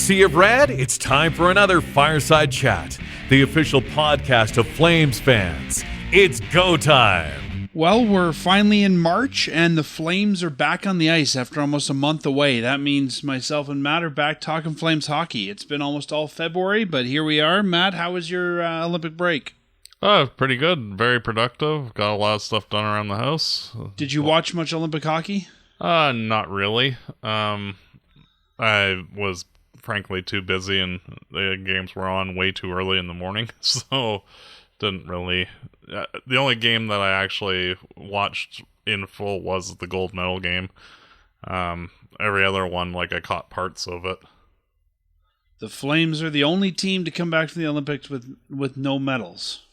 Sea of Red, it's time for another Fireside Chat, the official podcast of Flames fans. It's go time. Well, we're finally in March, and the Flames are back on the ice after almost a month away. That means myself and Matt are back talking Flames hockey. It's been almost all February, but here we are. Matt, how was your Olympic break? Pretty good. Very productive. Got a lot of stuff done around the house. Did you watch much Olympic hockey? Not really. I was frankly too busy, and the games were on way too early in the morning, so didn't really. The only game that I actually watched in full was the gold medal game. Every other one, I caught parts of it. The Flames are the only team to come back from the Olympics with no medals.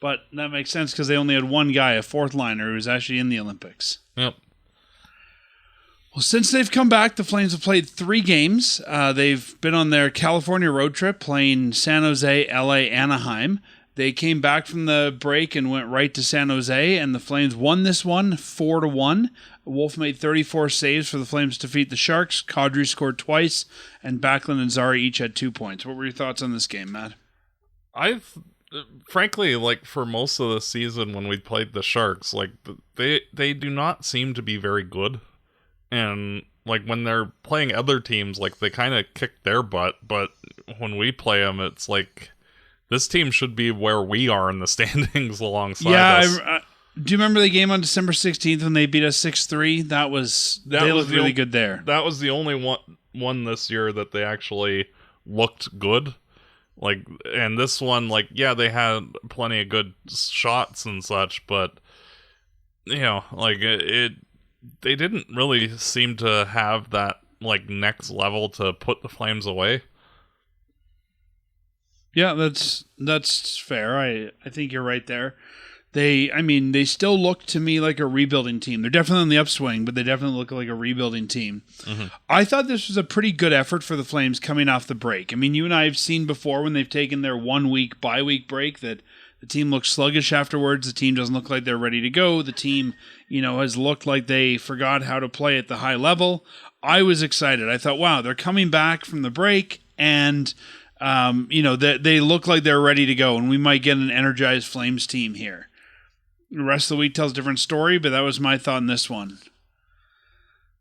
But that makes sense because they only had one guy, a fourth liner, who was actually in the Olympics. Yep. Well, since they've come back, the Flames have played 3 games. They've been on their California road trip playing San Jose, LA, Anaheim. They came back from the break and went right to San Jose, and the Flames won this one 4-1. Wolf made 34 saves for the Flames to defeat the Sharks. Kadri scored twice, and Backlund and Zari each had 2 points. What were your thoughts on this game, Matt? Frankly, for most of the season when we played the Sharks, they do not seem to be very good. And, when they're playing other teams, they kind of kick their butt. But when we play them, it's this team should be where we are in the standings alongside us. Do you remember the game on December 16th when they beat us 6-3? They looked really good there. That was the only one this year that they actually looked good. And this one, they had plenty of good shots and such, but, they didn't really seem to have that, next level to put the Flames away. Yeah, that's fair. I think you're right there. They still look to me like a rebuilding team. They're definitely on the upswing, but they definitely look like a rebuilding team. Mm-hmm. I thought this was a pretty good effort for the Flames coming off the break. You and I have seen before when they've taken their 1-week bye-week break that the team looks sluggish afterwards. The team doesn't look like they're ready to go. The team, has looked like they forgot how to play at the high level. I was excited. I thought, wow, they're coming back from the break, and they look like they're ready to go, and we might get an energized Flames team here. The rest of the week tells a different story, but that was my thought on this one.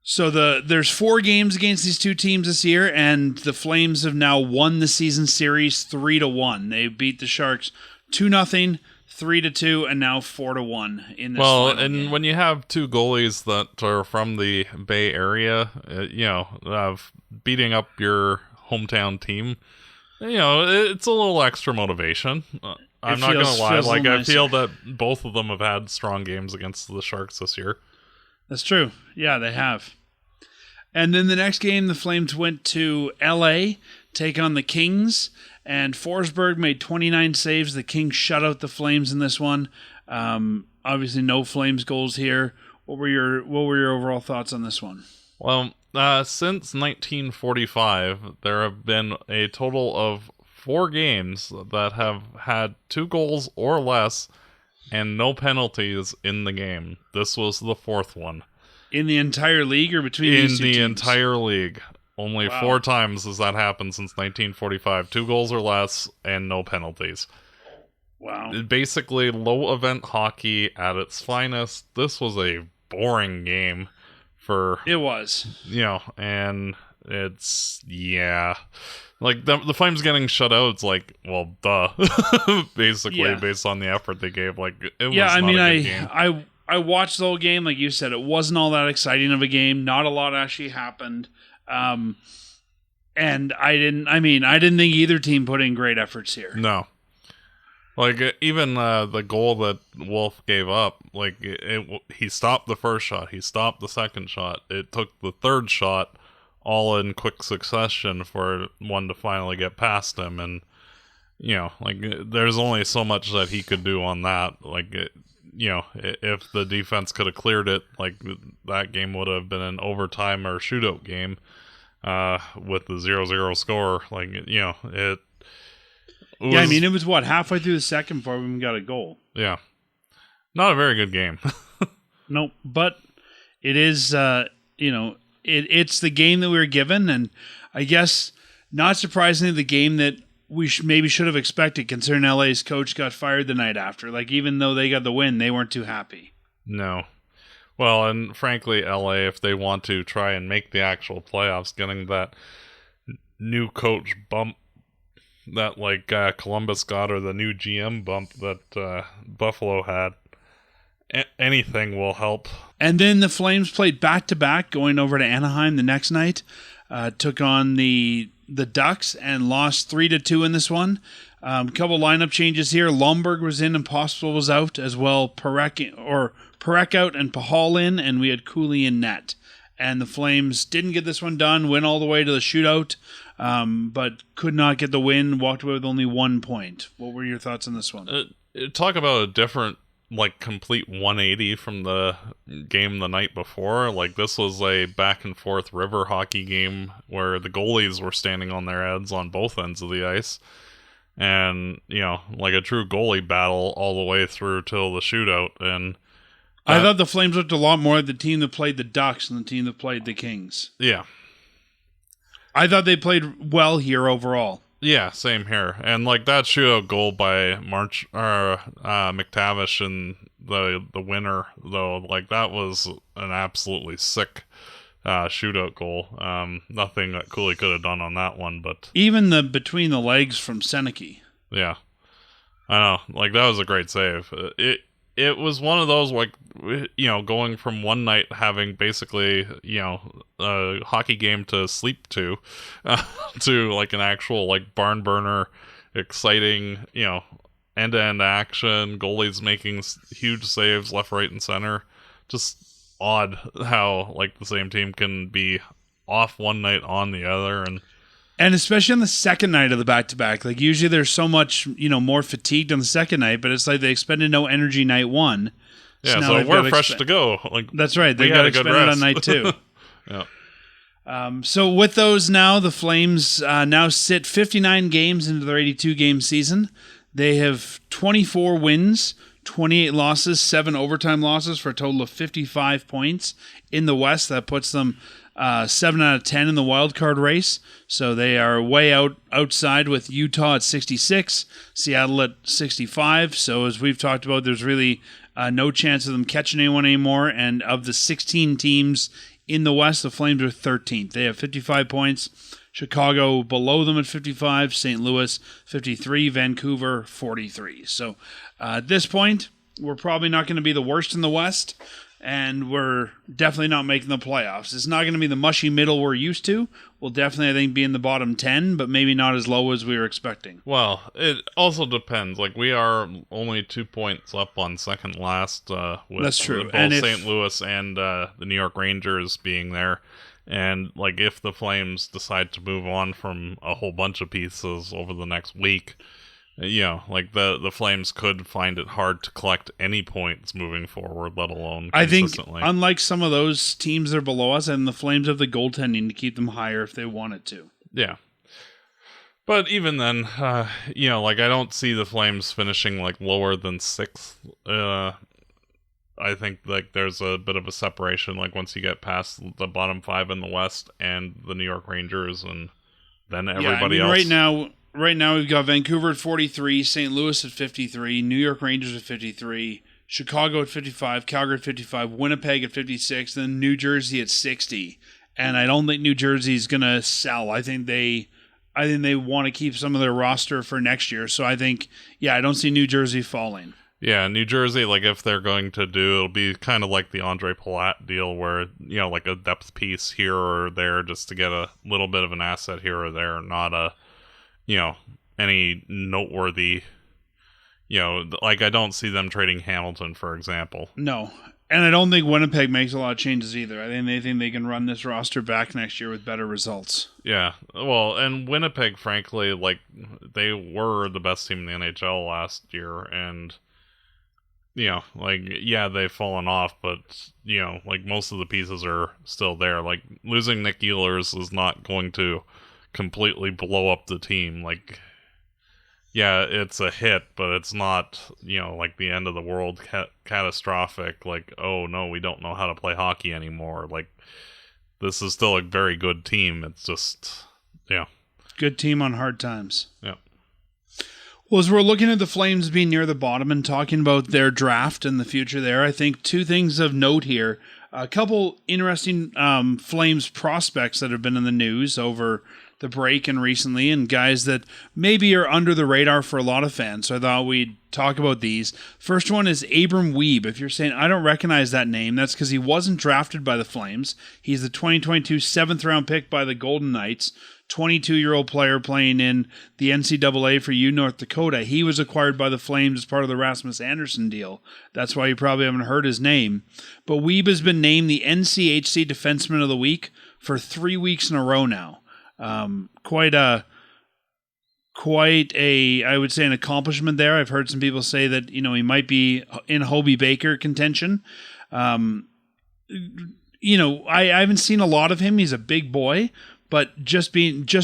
So there's 4 games against these two teams this year, and the Flames have now won the season series 3-1. They beat the Sharks 2-0, 3-2, and now 4-1 in this game. When you have 2 goalies that are from the Bay Area, beating up your hometown team, it's a little extra motivation. I'm not going to lie. I feel that both of them have had strong games against the Sharks this year. That's true. Yeah, they have. And then the next game, the Flames went to LA, take on the Kings, and Forsberg made 29 saves. The Kings shut out the Flames in this one. Obviously, no Flames goals here. What were your overall thoughts on this one? Well, since 1945, there have been a total of 4 games that have had 2 goals or less and no penalties in the game. This was the 4th one. In the entire league or between these two teams? In the entire league. Only 4 times has that happened since 1945. 2 goals or less and no penalties. Wow. Basically, low-event hockey at its finest. This was a boring game for... It was. And it's... Yeah... the Flames getting shut out, it's well, duh. Basically, based on the effort they gave. It was not a good game. I watched the whole game, like you said. It wasn't all that exciting of a game. Not a lot actually happened. And I didn't think either team put in great efforts here. No. Even the goal that Wolf gave up, he stopped the first shot. He stopped the second shot. It took the third shot all in quick succession for one to finally get past him, and there's only so much that he could do on that. If the defense could have cleared it, that game would have been an overtime or shootout game with the 0-0 score. It was what, halfway through the second before we even got a goal. Yeah, not a very good game. Nope, but it is it's the game that we were given, and I guess, not surprisingly, the game that we maybe should have expected, considering LA's coach got fired the night after. Like, even though they got the win, they weren't too happy. No. Well, and frankly, LA, if they want to try and make the actual playoffs, getting that new coach bump that Columbus got, or the new GM bump that Buffalo had, anything will help. And then the Flames played back-to-back, going over to Anaheim the next night. Took on the Ducks and lost 3-2 in this one. Couple lineup changes here. Lomberg was in and Pospisil was out, as well Parekh out and Pahal in, and we had Cooley in net. And the Flames didn't get this one done, went all the way to the shootout, but could not get the win, walked away with only 1 point. What were your thoughts on this one? Talk about a different, complete 180 from the game the night before. This was a back-and-forth river hockey game where the goalies were standing on their heads on both ends of the ice. And, a true goalie battle all the way through till the shootout. And I thought the Flames looked a lot more like the team that played the Ducks than the team that played the Kings. Yeah. I thought they played well here overall. Yeah, same here. And that shootout goal by McTavish and the winner, though, that was an absolutely sick shootout goal. Nothing that Cooley could have done on that one, but even the between the legs from Seneke. Yeah, I know. That was a great save. It was one of those going from one night having basically a hockey game to sleep to an actual barn burner, exciting end-to-end action, goalies making huge saves left, right, and center. Just odd how the same team can be off one night on the other, and especially on the second night of the back-to-back. Usually there's so much more fatigued on the second night, but it's they expended no energy night one. Yeah, so we're fresh to go. That's right. They got expended on night two. Yeah. So with those now, the Flames now sit 59 games into their 82-game season. They have 24 wins, 28 losses, 7 overtime losses for a total of 55 points. In the West, that puts them 7 out of 10 in the wild card race. So they are way outside with Utah at 66, Seattle at 65. So as we've talked about, there's really no chance of them catching anyone anymore. And of the 16 teams in the West, the Flames are 13th. They have 55 points. Chicago below them at 55, St. Louis 53, Vancouver 43. So at this point, we're probably not going to be the worst in the West, and we're definitely not making the playoffs. It's not going to be the mushy middle we're used to. We'll definitely, I think, be in the bottom 10, but maybe not as low as we were expecting. Well, it also depends. We are only 2 points up on second last with That's true. Both St. Louis and the New York Rangers being there. And if the Flames decide to move on from a whole bunch of pieces over the next week, the Flames could find it hard to collect any points moving forward, let alone consistently. I think, unlike some of those teams that are below us, and the Flames have the goaltending to keep them higher if they wanted to. Yeah. But even then, I don't see the Flames finishing lower than 6th. I think there's a bit of a separation once you get past the bottom 5 in the West and the New York Rangers, and then everybody else. Right now we've got Vancouver at 43, St. Louis at 53, New York Rangers at 53, Chicago at 55, Calgary at 55, Winnipeg at 56, then New Jersey at 60. And I don't think New Jersey's going to sell. I think they want to keep some of their roster for next year. So I think, I don't see New Jersey falling. Yeah, New Jersey, if they're going to do, it'll be kind of like the Andre Palat deal where, a depth piece here or there just to get a little bit of an asset here or there, not a, any noteworthy, I don't see them trading Hamilton, for example. No, and I don't think Winnipeg makes a lot of changes either. I think they can run this roster back next year with better results. Yeah, well, and Winnipeg, frankly, they were the best team in the NHL last year, and they've fallen off, but, most of the pieces are still there. Losing Nick Ehlers is not going to completely blow up the team. It's a hit, but it's not, the end of the world catastrophic. Oh, no, we don't know how to play hockey anymore. This is still a very good team. It's just, Yeah. Good team on hard times. Yeah. Well, as we're looking at the Flames being near the bottom and talking about their draft and the future there, I think two things of note here. A couple interesting Flames prospects that have been in the news over the break and recently, and guys that maybe are under the radar for a lot of fans. So I thought we'd talk about these. First one is Abram Wiebe. If you're saying, I don't recognize that name, that's because he wasn't drafted by the Flames. He's the 2022 7th-round pick by the Golden Knights. 22-year-old player playing in the NCAA for North Dakota. He was acquired by the Flames as part of the Rasmus Anderson deal. That's why you probably haven't heard his name. But Wiebe has been named the NCHC Defenseman of the Week for 3 weeks in a row now. Quite a, I would say, an accomplishment there. I've heard some people say that, he might be in Hobie Baker contention. I haven't seen a lot of him. He's a big boy. But just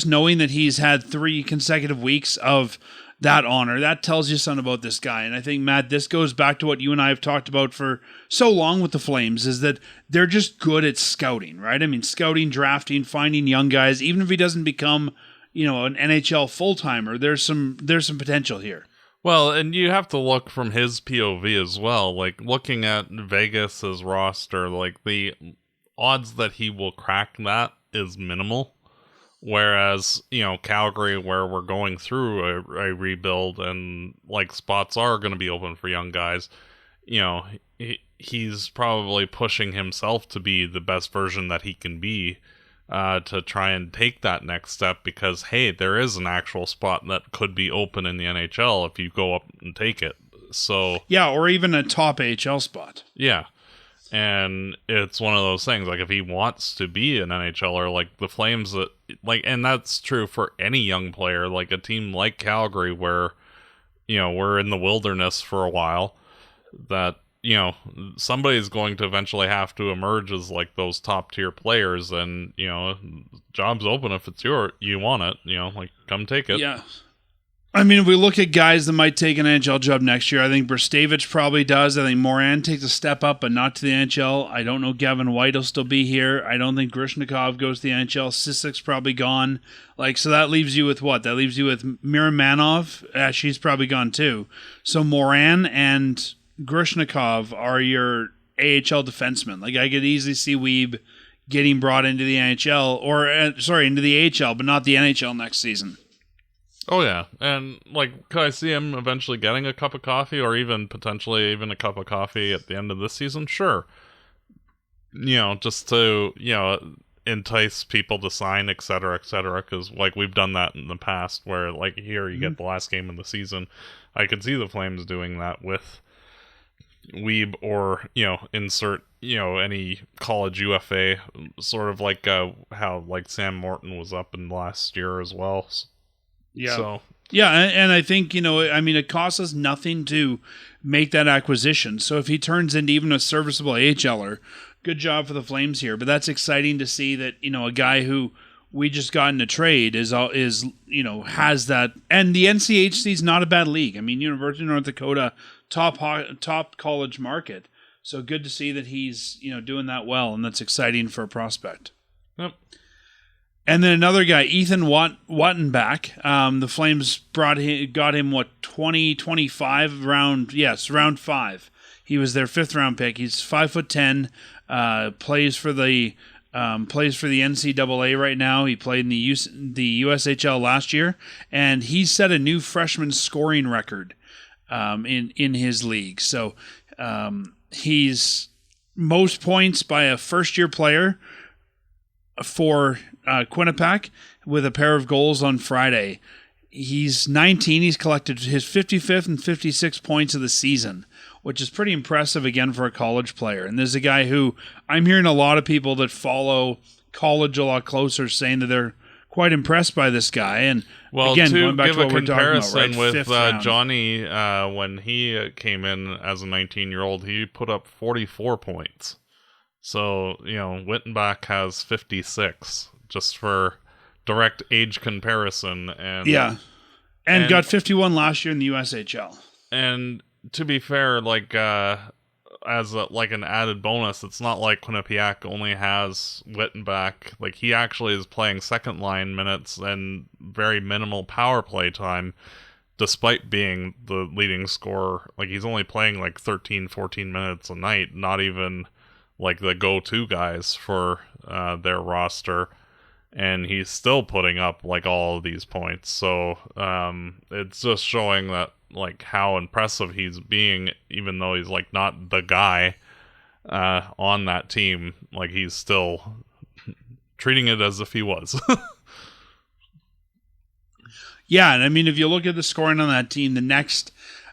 knowing that he's had 3 consecutive weeks of that honor, that tells you something about this guy. And I think, Matt, this goes back to what you and I have talked about for so long with the Flames, is that they're just good at scouting, right? I mean, scouting, drafting, finding young guys. Even if he doesn't become, an NHL full-timer, there's some potential here. Well, and you have to look from his POV as well. Like, looking at Vegas's roster, like, the odds that he will crack that is minimal. Whereas, Calgary, where we're going through a rebuild and like spots are going to be open for young guys, he's probably pushing himself to be the best version that he can be, to try and take that next step because, hey, there is an actual spot that could be open in the NHL if you go up and take it. So yeah, or even a top AHL spot. Yeah. And it's one of those things, like, if he wants to be an NHLer, like, the Flames, and that's true for any young player, like a team like Calgary, where, we're in the wilderness for a while, that, somebody's going to eventually have to emerge as, like, those top-tier players, and, job's open if it's you want it, come take it. Yeah. I mean, if we look at guys that might take an NHL job next year, I think Brstavich probably does. I think Morin takes a step up, but not to the NHL. I don't know Gavin White will still be here. I don't think Grishnikov goes to the NHL. Sissek's probably gone. So that leaves you with what? That leaves you with Miramanov. She's probably gone too. So Morin and Grishnikov are your AHL defensemen. I could easily see Wiebe getting brought into the NHL, into the AHL, but not the NHL next season. Oh, yeah. And, could I see him eventually getting a cup of coffee or even potentially even a cup of coffee at the end of this season? Sure. Just to, entice people to sign, et cetera, because, we've done that in the past where, here you get the last game of the season. I could see the Flames doing that with Wiebe or, insert, any college UFA, sort of like how, Sam Morton was up in last year as well. Yeah. So. Yeah, and I think, it costs us nothing to make that acquisition. So if he turns into even a serviceable AHLer, good job for the Flames here. But that's exciting to see that, a guy who we just got in a trade is has that. And the NCHC is not a bad league. I mean, University of North Dakota, top college market. So good to see that he's, doing that well, and that's exciting for a prospect. Yep. And then another guy, Ethan Wattenbach. The Flames got him 2025 round 5. He was their 5th round pick. He's 5'10", plays for the NCAA right now. He played in the USHL last year, and he set a new freshman scoring record in his league. So he's most points by a first year player for Quinnipiac with a pair of goals on Friday. He's 19. He's collected his 55th and 56th points of the season, which is pretty impressive again for a college player. And there's a guy who I'm hearing a lot of people that follow college a lot closer saying that they're quite impressed by this guy. And again, going back to what we're talking about, right? With Johnny, when he came in as a 19-year-old, he put up 44 points. So, Wattenbach has 56, just for direct age comparison. And got 51 last year in the USHL. And to be fair, as like an added bonus, it's not like Quinnipiac only has Wattenbach. Like, he actually is playing second line minutes and very minimal power play time, despite being the leading scorer. Like, he's only playing like 13, 14 minutes a night, not even like the go-to guys for their roster. And he's still putting up like all of these points. So it's just showing that like how impressive he's being, even though he's like not the guy on that team. Like, he's still treating it as if he was. Yeah, and I mean, if you look at the scoring on that team, the next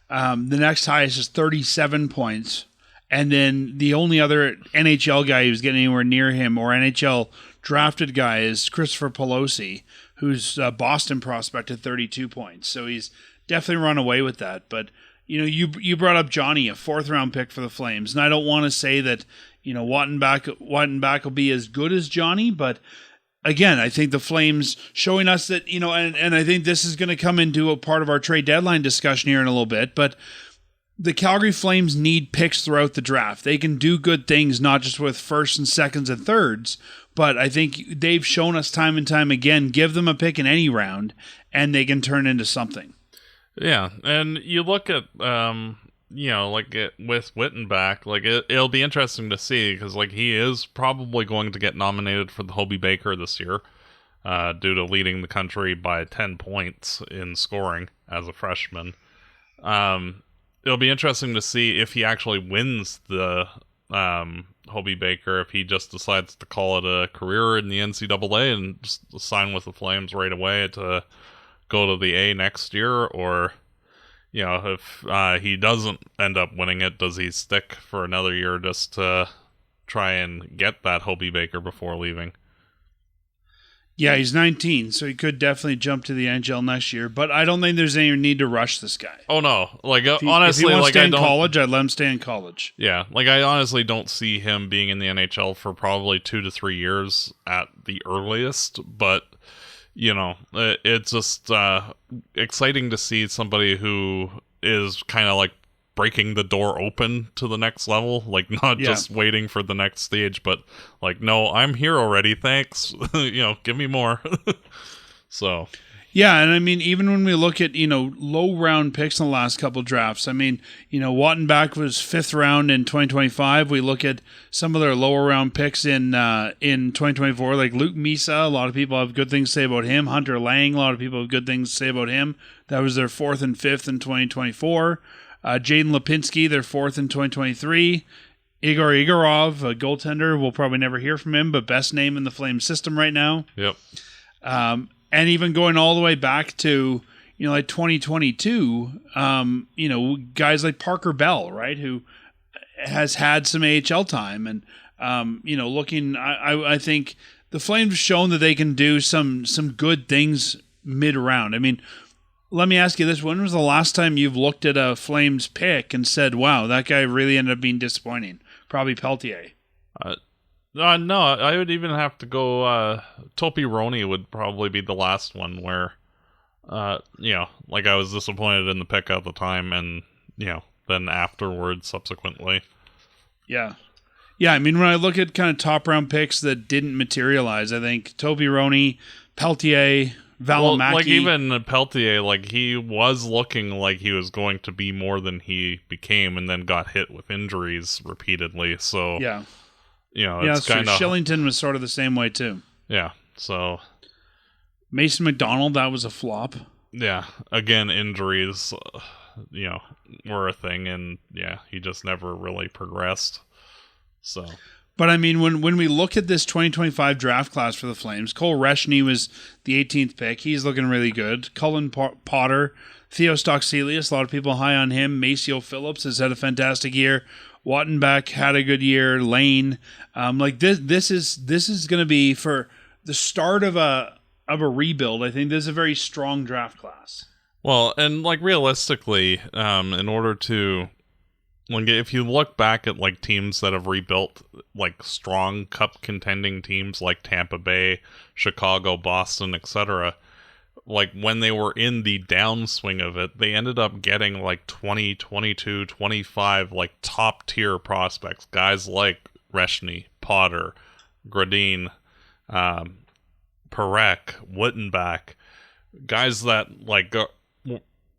highest is 37 points, and then the only other NHL guy who's getting anywhere near him, or NHL drafted guy, is Christopher Pelosi, who's a Boston prospect at 32 points. So he's definitely run away with that. But you brought up Johnny, a 4th round pick for the Flames, and I don't want to say that Wattenbach will be as good as Johnny, but again, I think the Flames showing us that, and I think this is going to come into a part of our trade deadline discussion here in a little bit, but the Calgary Flames need picks throughout the draft. They can do good things, not just with firsts and seconds and thirds, but I think they've shown us time and time again, give them a pick in any round, and they can turn into something. Yeah, and you look at, with Wattenbach, like, it'll be interesting to see, because, like, he is probably going to get nominated for the Hobey Baker this year, due to leading the country by 10 points in scoring as a freshman. It'll be interesting to see if he actually wins the Hobey Baker, if he just decides to call it a career in the NCAA and just sign with the Flames right away to go to the A next year, or, if he doesn't end up winning it, does he stick for another year just to try and get that Hobey Baker before leaving? Yeah, he's 19, so he could definitely jump to the NHL next year. But I don't think there's any need to rush this guy. Oh no, like, honestly, if he wants like, to stay I in don't. College, I'd let him stay in college. Yeah, like, I honestly don't see him being in the NHL for probably 2 to 3 years at the earliest. But it's just exciting to see somebody who is kind of like breaking the door open to the next level, like, not just waiting for the next stage, but like, no, I'm here already, thanks. Give me more. So yeah, and I mean, even when we look at low round picks in the last couple drafts, I mean, Wattenbach was 5th round in 2025. We look at some of their lower round picks in 2024, like Luke Misa. A lot of people have good things to say about him. Hunter Lang, a lot of people have good things to say about him. That was their 4th and 5th in 2024. Jaden Lipinski, their 4th in 2023. Igor Igorov, a goaltender. We'll probably never hear from him, but best name in the Flame system right now. Yep. And even going all the way back to, like 2022, guys like Parker Bell, right, who has had some AHL time. And, I think the Flames have shown that they can do some good things mid-round. I mean, let me ask you this. When was the last time you've looked at a Flames pick and said, wow, that guy really ended up being disappointing? Probably Peltier. No, I would even have to go, Topi Roni would probably be the last one where, like, I was disappointed in the pick at the time and, then afterwards, subsequently. Yeah. Yeah, I mean, when I look at kind of top round picks that didn't materialize, I think Topi Roni, Peltier, Valimaki. Well, like, even Peltier, like, he was looking like he was going to be more than he became, and then got hit with injuries repeatedly. So yeah, it's kind of Shillington was sort of the same way too. Yeah, so Mason McDonald, that was a flop. Yeah, again, injuries, were a thing, and he just never really progressed. So. But I mean, when we look at this 2025 draft class for the Flames, Cole Reshny was the 18th pick. He's looking really good. Cullen Potter, Theo Stockselius, a lot of people high on him. Maceo Phillips has had a fantastic year. Wattenbach had a good year. Lane, this is going to be for the start of a rebuild. I think this is a very strong draft class. Well, and like, realistically, in order to. If you look back at like teams that have rebuilt, like strong cup contending teams like Tampa Bay, Chicago, Boston, etc., like when they were in the downswing of it, they ended up getting like 20, 22, 25 like top tier prospects, guys like Reshny, Potter, Gradin, Parekh, Wattenbach, guys that like are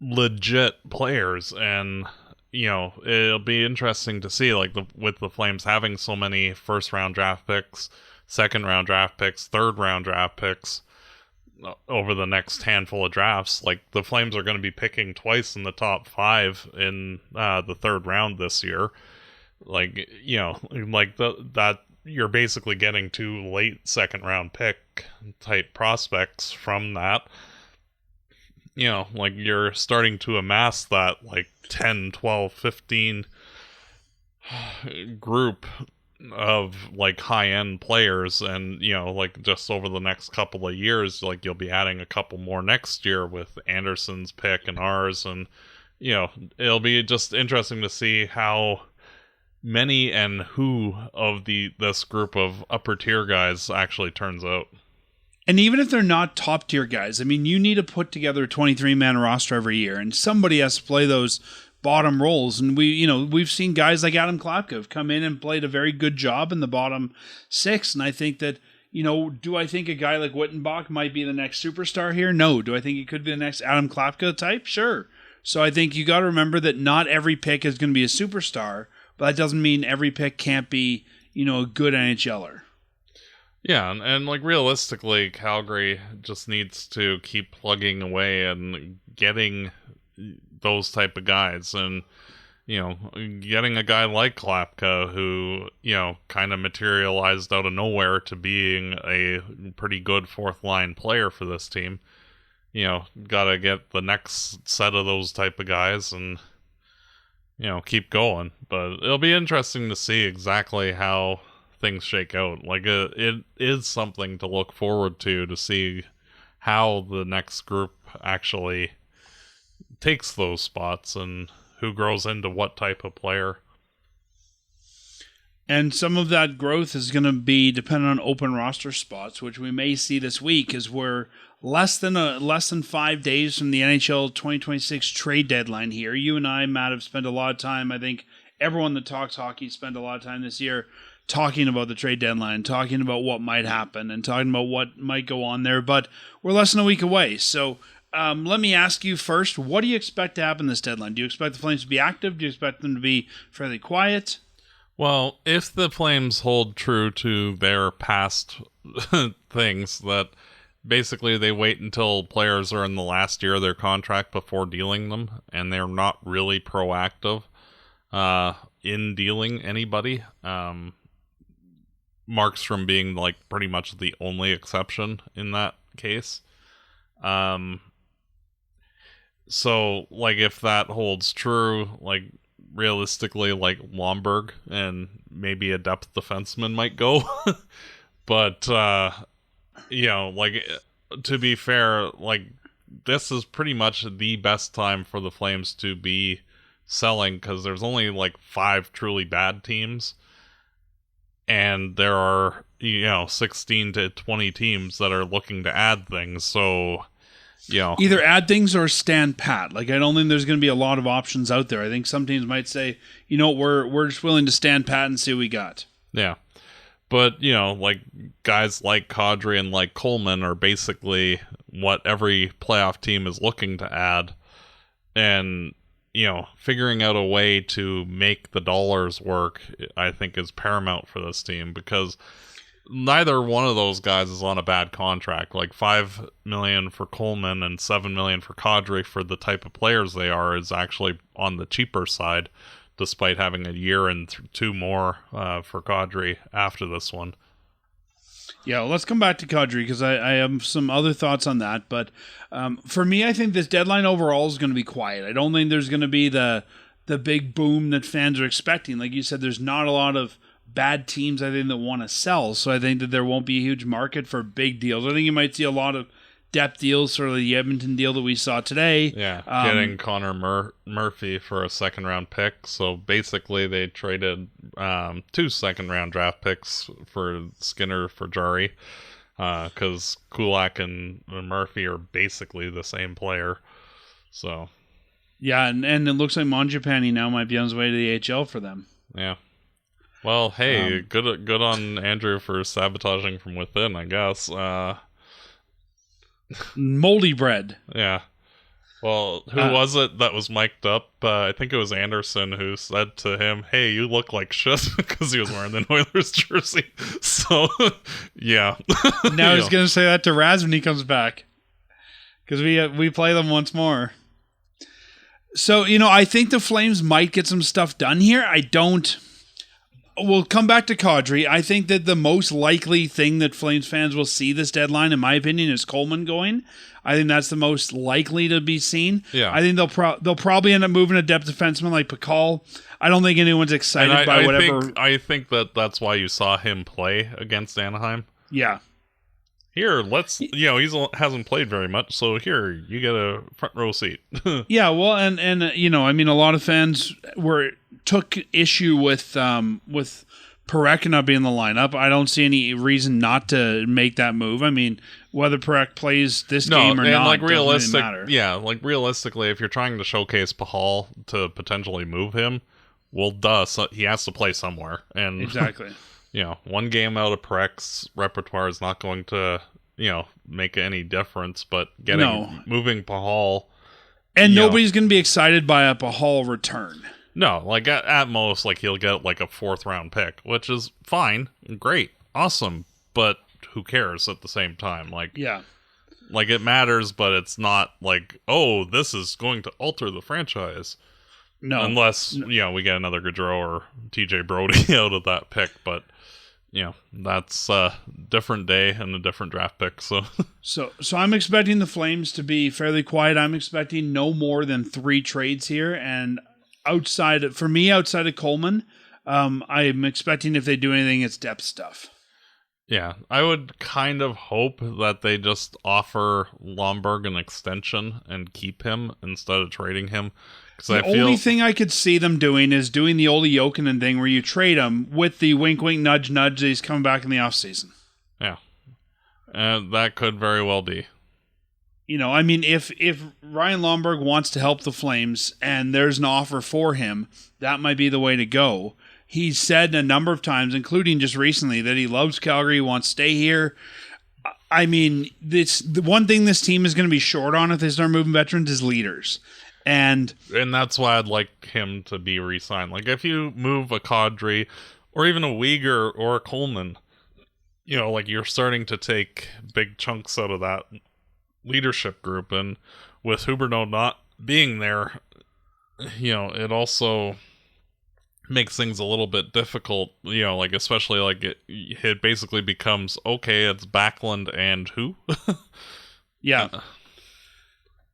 legit players. And it'll be interesting to see, like, with the Flames having so many first round draft picks, second round draft picks, third round draft picks over the next handful of drafts. Like, the Flames are going to be picking twice in the top 5 in the third round this year. Like, that you're basically getting 2 late second round pick type prospects from that. Like, you're starting to amass that like 10, 12, 15 group of like high-end players. And like, just over the next couple of years, like, you'll be adding a couple more next year with Anderson's pick and ours. And it'll be just interesting to see how many and who of this group of upper tier guys actually turns out. And even if they're not top tier guys, I mean, you need to put together a 23-man roster every year, and somebody has to play those bottom roles. And we've seen guys like Adam Klapka come in and played a very good job in the bottom 6. And I think that, do I think a guy like Wattenbach might be the next superstar here? No. Do I think he could be the next Adam Klapka type? Sure. So I think you got to remember that not every pick is going to be a superstar, but that doesn't mean every pick can't be, a good NHLer. Yeah, and like, realistically, Calgary just needs to keep plugging away and getting those type of guys. And, getting a guy like Klapka who, kind of materialized out of nowhere to being a pretty good fourth-line player for this team. Gotta get the next set of those type of guys and, keep going. But it'll be interesting to see exactly how things shake out. Like, it is something to look forward to see how the next group actually takes those spots and who grows into what type of player. And some of that growth is going to be dependent on open roster spots, which we may see this week, as we're less than 5 days from the NHL 2026 trade deadline here. You and I, Matt, have spent a lot of time, I think everyone that talks hockey spent a lot of time this year talking about the trade deadline, talking about what might happen, and talking about what might go on there. But we're less than a week away. So let me ask you first, what do you expect to happen this deadline? Do you expect the Flames to be active? Do you expect them to be fairly quiet? Well, if the Flames hold true to their past things, that basically they wait until players are in the last year of their contract before dealing them, and they're not really proactive in dealing anybody, Markstrom being like pretty much the only exception in that case. So like, if that holds true, like, realistically, like, Lomberg and maybe a depth defenseman might go. But like, to be fair, like, this is pretty much the best time for the Flames to be selling, because there's only like 5 truly bad teams, and there are 16 to 20 teams that are looking to add things. So either add things or stand pat. Like, I don't think there's going to be a lot of options out there. I think some teams might say, we're just willing to stand pat and see what we got. Yeah. But, like, guys like Kadri and like Coleman are basically what every playoff team is looking to add. And, figuring out a way to make the dollars work, I think, is paramount for this team, because neither one of those guys is on a bad contract. Like, $5 million for Coleman and $7 million for Kadri, for the type of players they are, is actually on the cheaper side, despite having a year and 2 more for Kadri after this one. Yeah, well, let's come back to Kadri, because I have some other thoughts on that. But for me, I think this deadline overall is going to be quiet. I don't think there's going to be the big boom that fans are expecting. Like you said, there's not a lot of bad teams, I think, that want to sell. So I think that there won't be a huge market for big deals. I think you might see a lot of depth deals, sort of the Edmonton deal that we saw today. Yeah, getting Connor Murphy for a second-round pick. So basically they traded 2 second-round draft picks for Skinner for Jari. because Kulak and Murphy are basically the same player. So Yeah, and it looks like Mangiapane now might be on his way to the AHL for them. yeah. Well, hey, good on Andrew for sabotaging from within, I guess. Moldy bread. Yeah. Well, who was it that was mic'd up? I think it was Anderson who said to him, "Hey, you look like shit," because he was wearing the Oilers jersey. So, yeah. Now he's going to say that to Raz when he comes back, because we play them once more. So, I think the Flames might get some stuff done here. I don't. We'll come back to Kadri. I think that the most likely thing that Flames fans will see this deadline, in my opinion, is Coleman going. I think that's the most likely to be seen. Yeah. I think they'll probably end up moving a depth defenseman like Pakal. I don't think anyone's excited by whatever. I think that's why you saw him play against Anaheim. Yeah. Here, he hasn't played very much, so here, you get a front row seat. Yeah, well, and a lot of fans took issue with Parekh not being in the lineup. I don't see any reason not to make that move. I mean, whether Parekh plays this game or not, doesn't really matter. Yeah, like realistically, if you're trying to showcase Pahal to potentially move him, well, so he has to play somewhere, and exactly. One game out of Parech's repertoire is not going to, make any difference, but moving Pahal. And nobody's going to be excited by a Pahal return. No, like at most, like he'll get like a 4th round pick, which is fine, great, awesome, but who cares at the same time? Like, yeah. Like it matters, but it's not like, oh, this is going to alter the franchise. No. Unless, we get another Gaudreau or TJ Brody out of that pick, but, that's a different day and a different draft pick, so. So I'm expecting the Flames to be fairly quiet. I'm expecting no more than 3 trades here, and outside of Coleman, I'm expecting if they do anything, it's depth stuff. Yeah, I would kind of hope that they just offer Lomberg an extension and keep him instead of trading him. The only thing I could see them doing is doing the Olli Jokinen thing where you trade him with the wink, wink, nudge, nudge that he's coming back in the offseason. Yeah. That could very well be. I mean, if Ryan Lomberg wants to help the Flames and there's an offer for him, that might be the way to go. He's said a number of times, including just recently, that he loves Calgary, he wants to stay here. I mean, the one thing this team is going to be short on if they start moving veterans is leaders. And that's why I'd like him to be re-signed. Like, if you move a Kadri or even a Uyghur or a Coleman, like you're starting to take big chunks out of that leadership group. And with Huberdeau not being there, it also makes things a little bit difficult, like especially like it basically becomes, okay, it's Backlund and who? Yeah.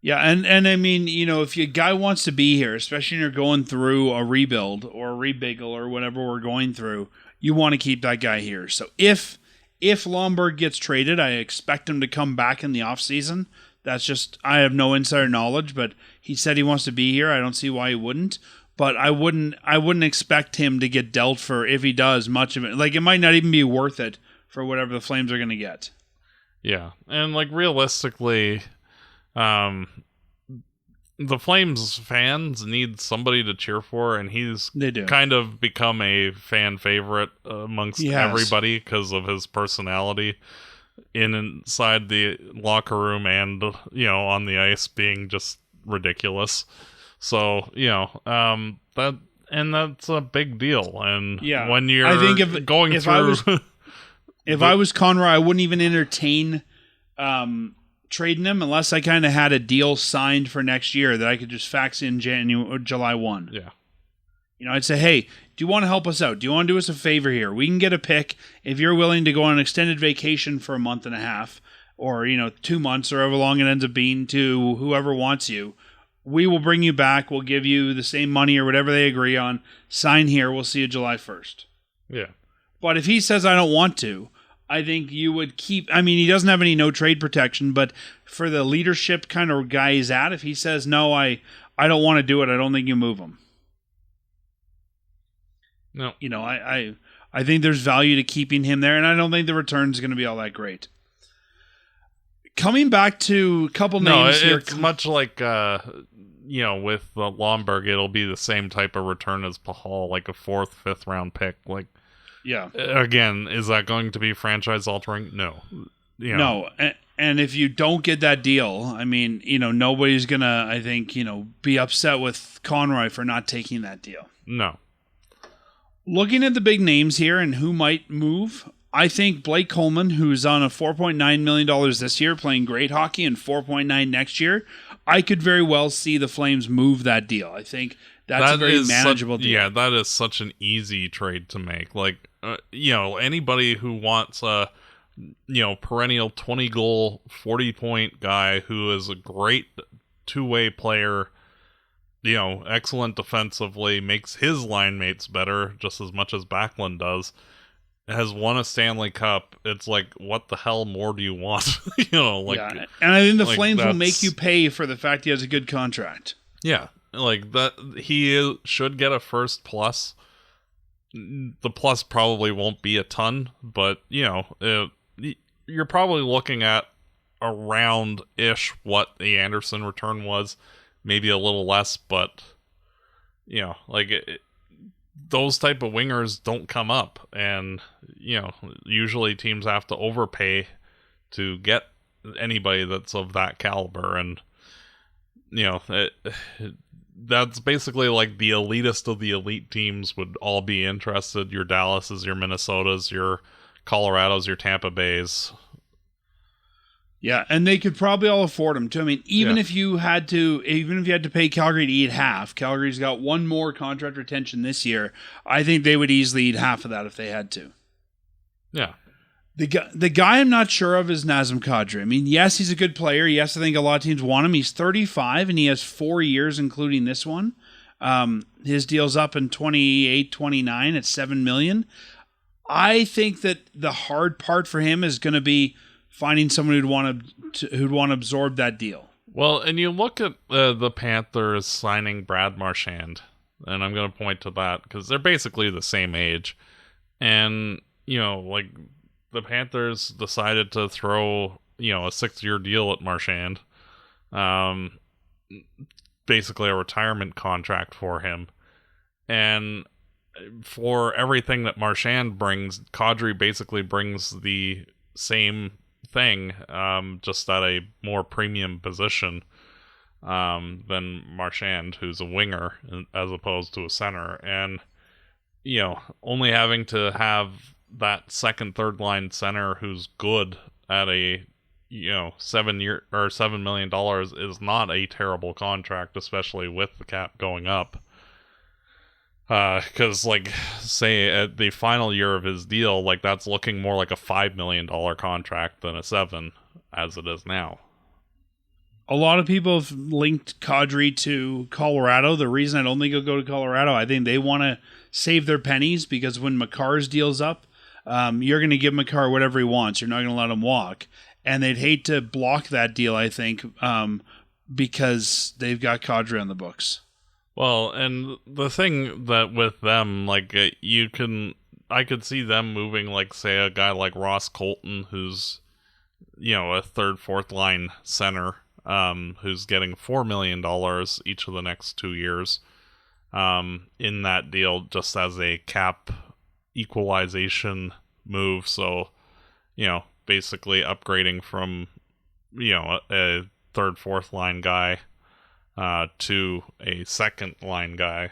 Yeah, and I mean, if your guy wants to be here, especially when you're going through a rebuild or a rebiggle or whatever we're going through, you want to keep that guy here. So if Lomberg gets traded, I expect him to come back in the offseason. That's just, I have no insider knowledge, but he said he wants to be here. I don't see why he wouldn't. But I wouldn't expect him to get dealt for, if he does, much of it. Like, it might not even be worth it for whatever the Flames are going to get. Yeah, and like realistically, the Flames fans need somebody to cheer for, and he's kind of become a fan favorite amongst everybody because of his personality inside the locker room and on the ice being just ridiculous. So that's a big deal. And when you're if I was Conroy, I wouldn't even entertain trading him unless I kind of had a deal signed for next year that I could just fax in July 1. Yeah. I'd say, hey, do you want to help us out? Do you want to do us a favor here? We can get a pick if you're willing to go on an extended vacation for a month and a half or, 2 months or however long it ends up being to whoever wants you. We will bring you back. We'll give you the same money or whatever they agree on. Sign here. We'll see you July 1st. Yeah. But if he says, I don't want to, I think you would keep... I mean, he doesn't have any no-trade protection, but for the leadership kind of guy he's at, if he says, no, I don't want to do it, I don't think you move him. No. I think there's value to keeping him there, and I don't think the return is going to be all that great. Coming back to a couple names here. It's much like, with Lomberg, it'll be the same type of return as Pahal, like a 4th, 5th round pick. Like, yeah. Again, is that going to be franchise altering? No. No. And if you don't get that deal, I mean, nobody's going to, I think, be upset with Conroy for not taking that deal. No. Looking at the big names here and who might move, I think Blake Coleman, who's on a $4.9 million this year, playing great hockey, and $4.9 next year, I could very well see the Flames move that deal. I think that's a very manageable deal. Yeah, that is such an easy trade to make. Like, anybody who wants a, perennial 20-goal, 40-point guy who is a great two-way player, excellent defensively, makes his line mates better just as much as Backlund does, has won a Stanley Cup. It's like, what the hell more do you want? Yeah. And I think the Flames will make you pay for the fact he has a good contract. Yeah, like that. He should get a first plus. The plus probably won't be a ton, but you're probably looking at around-ish what the Anderson return was, maybe a little less, but those type of wingers don't come up, and usually teams have to overpay to get anybody that's of that caliber, and that's basically like the elitist of the elite teams would all be interested. Your Dallases, your Minnesotas, your Colorados, your Tampa Bays. Yeah, and they could probably all afford him too. I mean, even if you had to pay Calgary to eat half, Calgary's got one more contract retention this year. I think they would easily eat half of that if they had to. Yeah. The guy I'm not sure of is Nazem Kadri. I mean, yes, he's a good player. Yes, I think a lot of teams want him. He's 35, and he has 4 years, including this one. His deal's up in 28, 29 at $7 million. I think that the hard part for him is going to be finding someone who'd want to absorb that deal. Well, and you look at the Panthers signing Brad Marchand, and I'm going to point to that because they're basically the same age, and the Panthers decided to throw a 6-year deal at Marchand, basically a retirement contract for him, and for everything that Marchand brings, Kadri basically brings the same thing, just at a more premium position than Marchand, who's a winger as opposed to a center, and only having to have that second, third line center who's good at a $7 million is not a terrible contract, especially with the cap going up. Because, say, at the final year of his deal, that's looking more like a $5 million contract than a $7, as it is now. A lot of people have linked Kadri to Colorado. The reason I don't think he'll go to Colorado, I think they want to save their pennies, because when Makar's deal's up, you're going to give Makar whatever he wants. You're not going to let him walk. And they'd hate to block that deal, I think, because they've got Kadri on the books. Well, and the thing that with them, I could see them moving, say, a guy like Ross Colton, who's, a third, fourth line center, who's getting $4 million each of the next 2 years, in that deal, just as a cap equalization move. So, basically upgrading from, a third, fourth line guy to a second line guy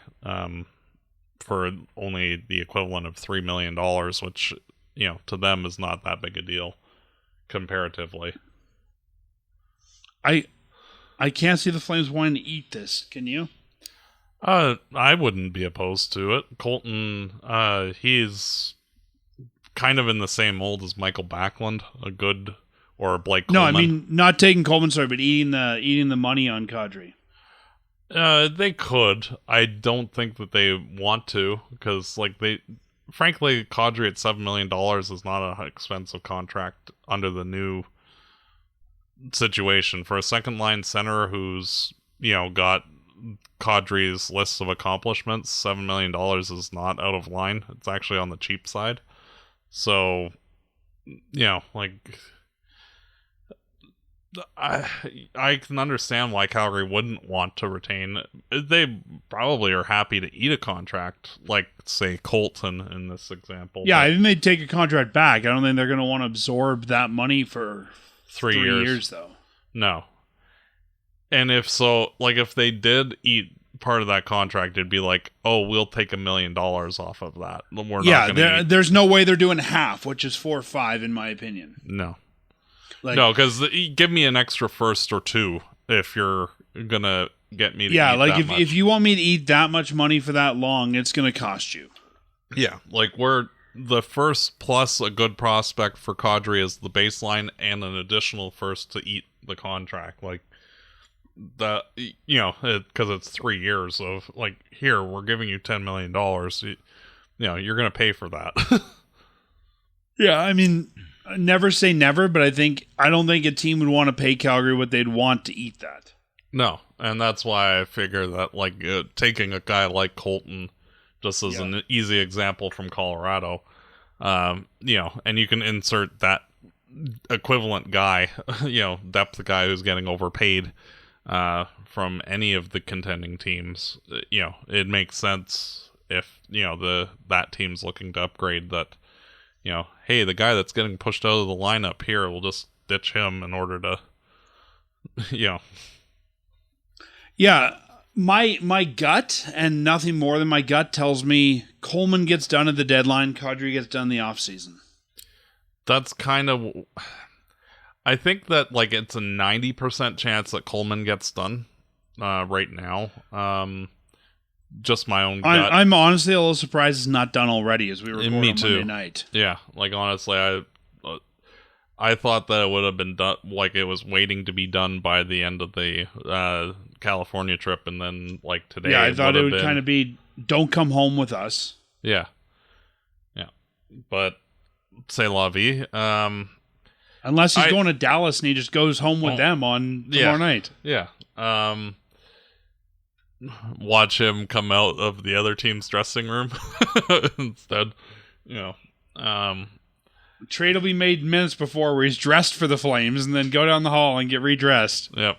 for only the equivalent of $3 million, which, to them is not that big a deal comparatively. I can't see the Flames wanting to eat this. Can you? I wouldn't be opposed to it. Colton, he's kind of in the same mold as Michael Backlund, or Blake Coleman. No, I mean, not taking Coleman, sorry, but eating the money on Kadri. They could. I don't think that they want to, because frankly, Kadri at $7 million is not an expensive contract under the new situation for a second line center who's got Kadri's list of accomplishments. $7 million is not out of line. It's actually on the cheap side. I can understand why Calgary wouldn't want to retain. They probably are happy to eat a contract, like, say, Colton in this example. Yeah, I think they'd take a contract back. I don't think they're going to want to absorb that money for 3 years, though. No. And if so, like, if they did eat part of that contract, it'd be like, oh, we'll take $1 million off of that. We're not gonna there's no way they're doing half, which is 4 or 5 in my opinion. No. Like, No, because give me an extra first or two if you're gonna get me to yeah, eat like that much. if you want me to eat that much money for that long, it's gonna cost you. Yeah, like we're the first plus a good prospect for Kadri is the baseline and an additional first to eat the contract. Like that, you know, because it's 3 years of like, here, we're giving you $10 million. You know, you're gonna pay for that. Yeah, I mean, never say never, but I don't think a team would want to pay Calgary what they'd want to eat that. No, and that's why I figure that like taking a guy like Colton, just as an easy example from Colorado, you know, and you can insert that equivalent guy, you know, depth guy who's getting overpaid from any of the contending teams. You know, it makes sense if, you know, that team's looking to upgrade that. You know, hey, the guy that's getting pushed out of the lineup here, we'll just ditch him in order to, you know. Yeah, my gut, and nothing more than my gut, tells me Coleman gets done at the deadline, Kadri gets done in the offseason. That's kind of... I think that, like, it's a 90% chance that Coleman gets done right now. Just my own gut. I'm honestly a little surprised it's not done already as we record on Monday night. Yeah, like honestly, I thought that it would have been done, like it was waiting to be done by the end of the California trip, and then like today. Yeah, I thought it would kind of be, don't come home with us. Yeah, yeah, but c'est la vie. Unless he's going to Dallas and he just goes home with them on tomorrow night. Yeah. Watch him come out of the other team's dressing room instead. You know, trade will be made minutes before where he's dressed for the Flames and then go down the hall and get redressed. Yep.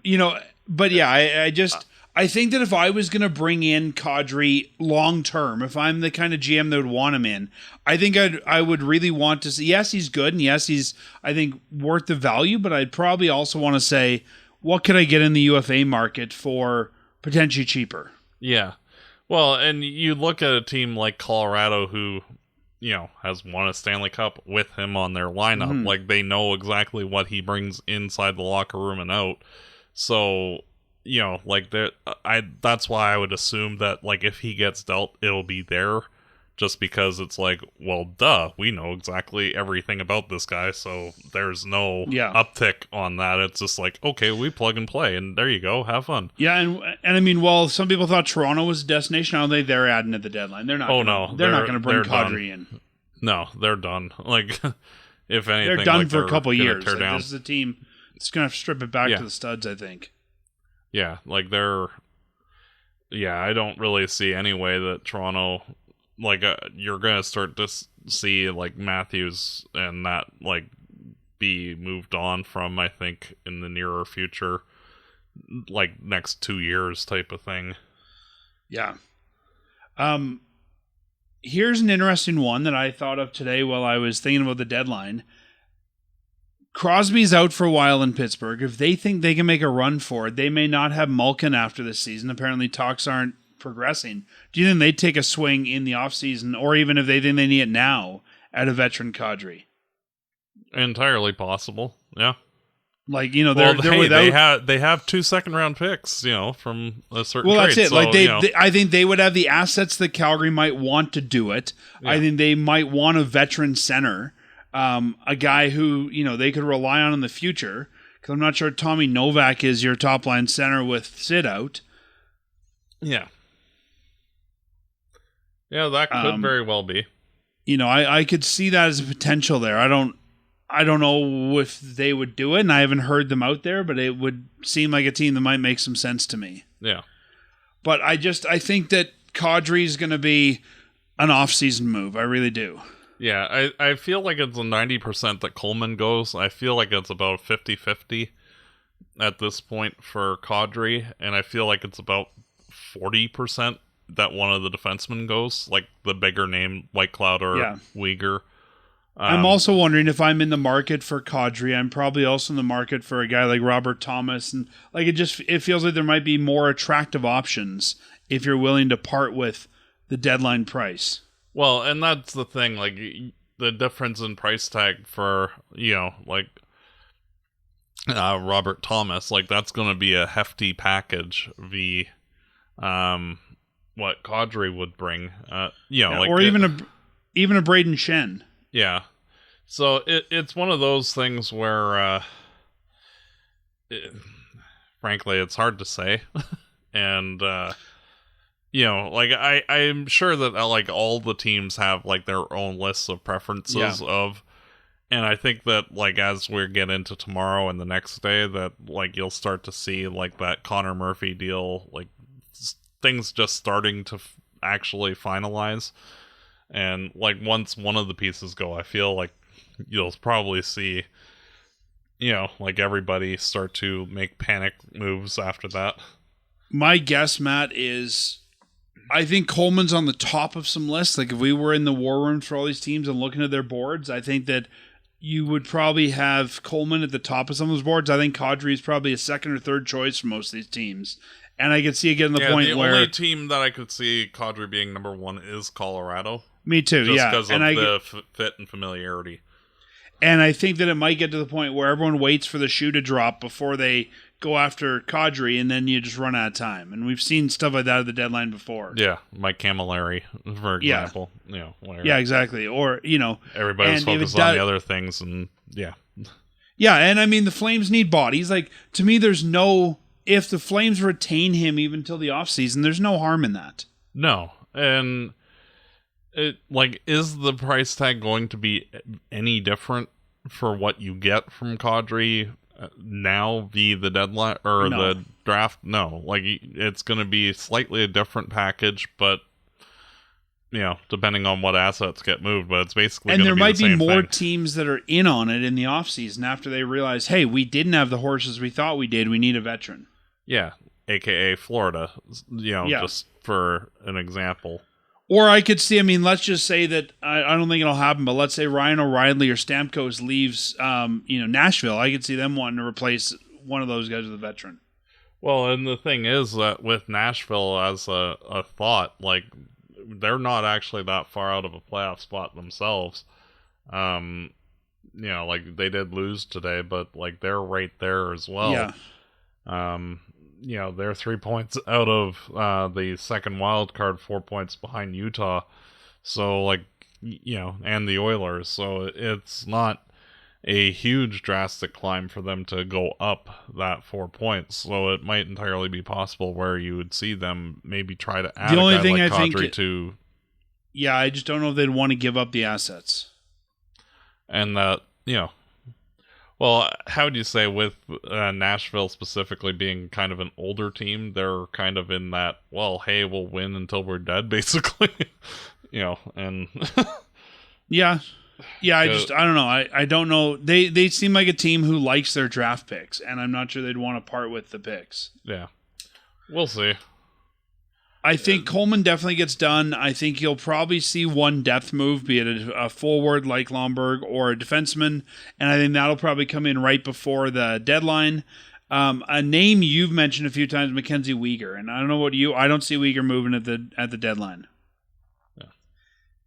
You know, but yeah, I think that if I was going to bring in Kadri long term, if I'm the kind of GM that would want him in, I think I would really want to see, yes, he's good, and yes, he's, I think, worth the value, but I'd probably also want to say, what could I get in the UFA market for potentially cheaper? Yeah. Well, and you look at a team like Colorado who, you know, has won a Stanley Cup with him on their lineup. Mm-hmm. Like, they know exactly what he brings inside the locker room and out. So, you know, like, that's why I would assume that, like, if he gets dealt, it'll be there. Just because it's like, well, duh, we know exactly everything about this guy, so there's no uptick on that. It's just like, okay, we plug and play, and there you go, have fun. Yeah, and I mean, well, some people thought Toronto was a destination. I don't think they're adding at the deadline. They're not. They're not going to bring Kadri in. No, they're done. Like, if anything, they're done for a couple of years. Like, this is a team that's going to have to strip it back to the studs, I think. Yeah, like they're. Yeah, I don't really see any way that Toronto. Like, you're gonna start to see like Matthews and that like be moved on from, I think, in the nearer future, like next 2 years type of thing. Yeah. Here's an interesting one that I thought of today while I was thinking about the deadline. Crosby's out for a while in Pittsburgh. If they think they can make a run for it, they may not have Malkin after this season. Apparently, talks aren't progressing. Do you think they'd take a swing in the offseason, or even if they think they need it now, at a veteran Kadri? Entirely possible, yeah. Like, you know, they're without... They have 2 second-round picks, you know, from a certain trade. Well, that's it. So, like I think they would have the assets that Calgary might want to do it. Yeah. I think they might want a veteran center, a guy who, you know, they could rely on in the future. Because I'm not sure Tommy Novak is your top-line center with Sid out. Yeah. Yeah, that could very well be. You know, I could see that as a potential there. I don't know if they would do it, and I haven't heard them out there, but it would seem like a team that might make some sense to me. Yeah. But I think that Kadri is going to be an off-season move. I really do. Yeah, I feel like it's a 90% that Coleman goes. I feel like it's about 50-50 at this point for Kadri, and I feel like it's about 40% that one of the defensemen goes, like the bigger name, Whitecloud or Uyghur. I'm also wondering if I'm in the market for Kadri. I'm probably also in the market for a guy like Robert Thomas, and like it feels like there might be more attractive options if you're willing to part with the deadline price. Well, and that's the thing, like the difference in price tag for like Robert Thomas, like that's going to be a hefty package. What Kadri would bring, like or even a Braden Shen. Yeah. So it's one of those things where, frankly, it's hard to say. And, like I'm sure that like all the teams have like their own lists of preferences and I think that like as we get into tomorrow and the next day that like you'll start to see like that Connor Murphy deal, like things just starting to actually finalize. And like once one of the pieces go, I feel like you'll probably see, like everybody start to make panic moves after that. My guess, Matt, is I think Coleman's on the top of some lists. Like if we were in the war room for all these teams and looking at their boards, I think that you would probably have Coleman at the top of some of those boards. I think Kadri is probably a second or third choice for most of these teams. And I could see it getting to the point where... the only team that I could see Kadri being number one is Colorado. Me too, just because of the fit and familiarity. And I think that it might get to the point where everyone waits for the shoe to drop before they go after Kadri, and then you just run out of time. And we've seen stuff like that at the deadline before. Yeah, Mike Camilleri, for example. Yeah, exactly. Or, everybody was focused on the other things, and yeah. Yeah, and I mean, the Flames need bodies. Like, to me, there's no... If the Flames retain him even till the offseason, there's no harm in that. No, and... is the price tag going to be any different for what you get from Kadri now via the deadline or the draft? No, like it's going to be slightly a different package, but depending on what assets get moved, but it's basically and there might be more thing. Teams that are in on it in the offseason after they realize, hey, we didn't have the horses we thought we did. We need a veteran. Yeah, aka Florida. Just for an example. Or I could see, let's just say that, I don't think it'll happen, but let's say Ryan O'Reilly or Stamkos leaves, Nashville. I could see them wanting to replace one of those guys with a veteran. Well, and the thing is that with Nashville as a thought, like, they're not actually that far out of a playoff spot themselves. Like, they did lose today, but, like, they're right there as well. Yeah. They're 3 points out of the second wild card, 4 points behind Utah. So, like, and the Oilers. So it's not a huge drastic climb for them to go up that 4 points. So it might entirely be possible where you would see them maybe try to add the only thing like I Kadri think to... Yeah, I just don't know if they'd want to give up the assets. And that, well, how would you say with Nashville specifically being kind of an older team, they're kind of in that, well, hey, we'll win until we're dead, basically. And... Yeah. Yeah, I don't know. I don't know. They seem like a team who likes their draft picks, and I'm not sure they'd want to part with the picks. Yeah. We'll see. I think Coleman definitely gets done. I think you'll probably see one depth move, be it a forward like Lomberg or a defenseman, and I think that'll probably come in right before the deadline. A name you've mentioned a few times, Mackenzie Weegar, and I don't know what I don't see Weegar moving at the deadline. Yeah.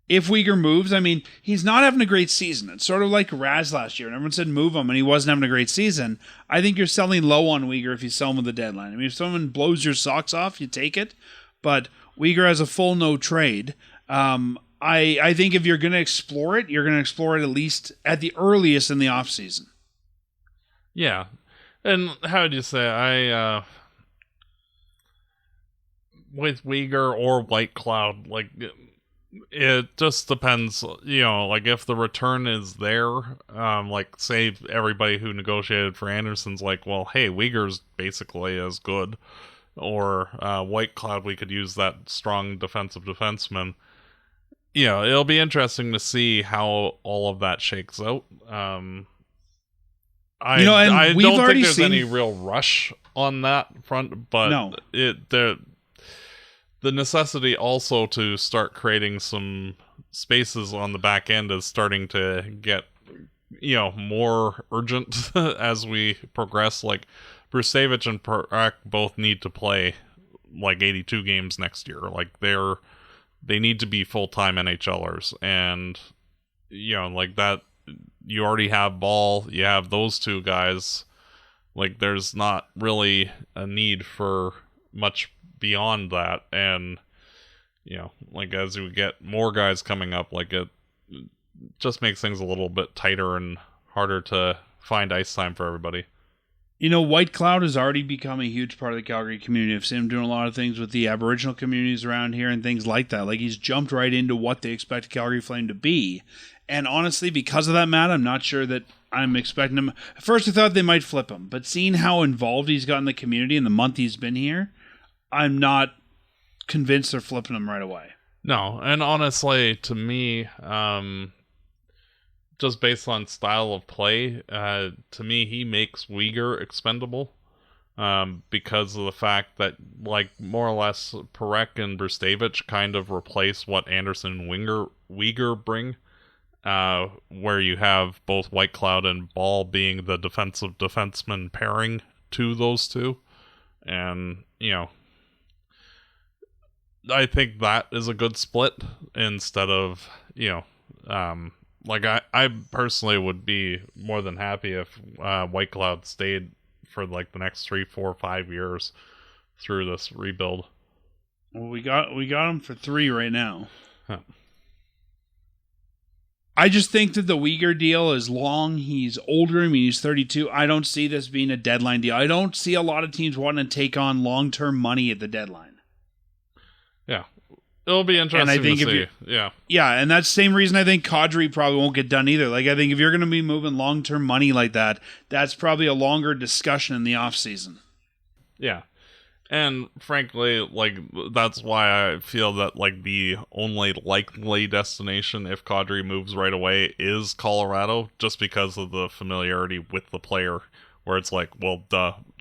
If Weegar moves, he's not having a great season. It's sort of like Raz last year, and everyone said move him, and he wasn't having a great season. I think you're selling low on Weegar if you sell him with the deadline. If someone blows your socks off, you take it. But Weegar has a full no trade. I think if you're going to explore it, you're going to explore it at least at the earliest in the offseason. Yeah. And how would you say, with Weegar or Whitecloud, like, it just depends, like, if the return is there, like, say everybody who negotiated for Anderson's like, well, hey, Weegar's basically as good. Or Whitecloud, we could use that strong defensive defenseman. it'll be interesting to see how all of that shakes out. I don't think there's any real rush on that front, but No. the necessity also to start creating some spaces on the back end is starting to get more urgent as we progress. Like Brusevich and Parak both need to play like 82 games next year. Like they need to be full-time NHLers, and like that. You already have Ball, you have those two guys. Like there's not really a need for much beyond that, and like as we get more guys coming up, like it just makes things a little bit tighter and harder to find ice time for everybody. White Cloud has already become a huge part of the Calgary community. I've seen him doing a lot of things with the Aboriginal communities around here and things like that. Like he's jumped right into what they expect a Calgary Flame to be. And honestly, because of that, Matt, I'm not sure that I'm expecting him. At first, I thought they might flip him. But seeing how involved he's got in the community in the month he's been here, I'm not convinced they're flipping him right away. No, and honestly, to me, just based on style of play, to me, he makes Uyghur expendable because of the fact that, like, more or less, Parekh and Brustevich kind of replace what Anderson and Uyghur bring, where you have both White Cloud and Ball being the defensive defenseman pairing to those two. And, I think that is a good split instead of, like I personally would be more than happy if White Cloud stayed for like the next 3, 4, 5 years through this rebuild. Well, we got him for 3 right now. Huh. I just think that the Uyghur deal is long. He's older. I mean, he's 32. I don't see this being a deadline deal. I don't see a lot of teams wanting to take on long-term money at the deadline. Yeah. It'll be interesting to see. Yeah, and that's the same reason I think Kadri probably won't get done either. Like, I think if you're going to be moving long-term money like that, that's probably a longer discussion in the offseason. Yeah. And frankly, like, that's why I feel that, like, the only likely destination if Kadri moves right away is Colorado, just because of the familiarity with the player, where it's like, well,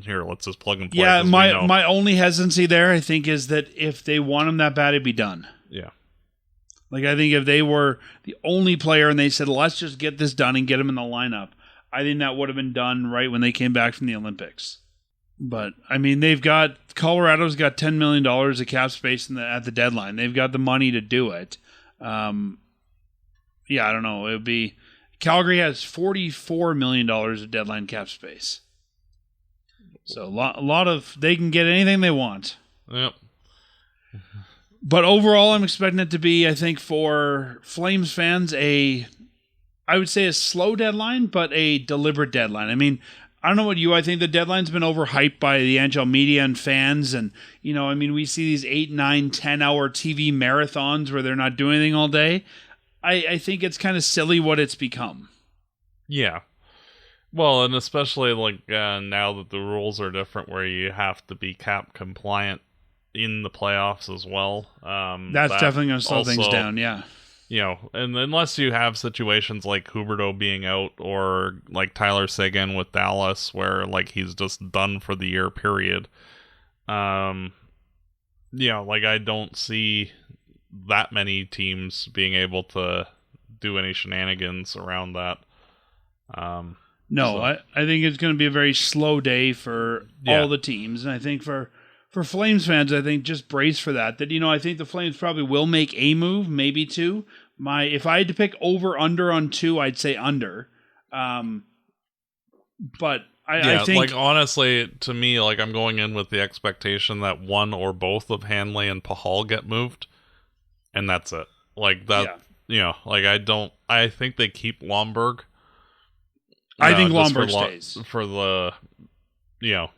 here, let's just plug and play. Yeah, my only hesitancy there, I think, is that if they want him that bad, it'd be done. Yeah. Like, I think if they were the only player and they said, let's just get this done and get him in the lineup, I think that would have been done right when they came back from the Olympics. But, I mean, Colorado's got $10 million of cap space at the deadline. They've got the money to do it. Yeah, I don't know. It would be... Calgary has $44 million of deadline cap space. So a lot of... They can get anything they want. Yep. But overall, I'm expecting it to be, I think, for Flames fans, I would say a slow deadline, but a deliberate deadline. I mean... I don't know what I think the deadline's been overhyped by the NHL media and fans. And, we see these 8, 9, 10-hour TV marathons where they're not doing anything all day. I think it's kind of silly what it's become. Yeah. Well, and especially like now that the rules are different where you have to be cap compliant in the playoffs as well. That's definitely going to slow things down, yeah. And unless you have situations like Huberdeau being out or like Tyler Seguin with Dallas where like he's just done for the year period. Like I don't see that many teams being able to do any shenanigans around that. I think it's going to be a very slow day for all the teams. And I think for Flames fans, I think just brace for that. I think the Flames probably will make a move, maybe 2. If I had to pick over/under on 2, I'd say under. But I think, like honestly, to me, like I'm going in with the expectation that one or both of Hanley and Pahal get moved, and that's it. Like that, I think they keep Lomberg. I think Lomberg stays for the.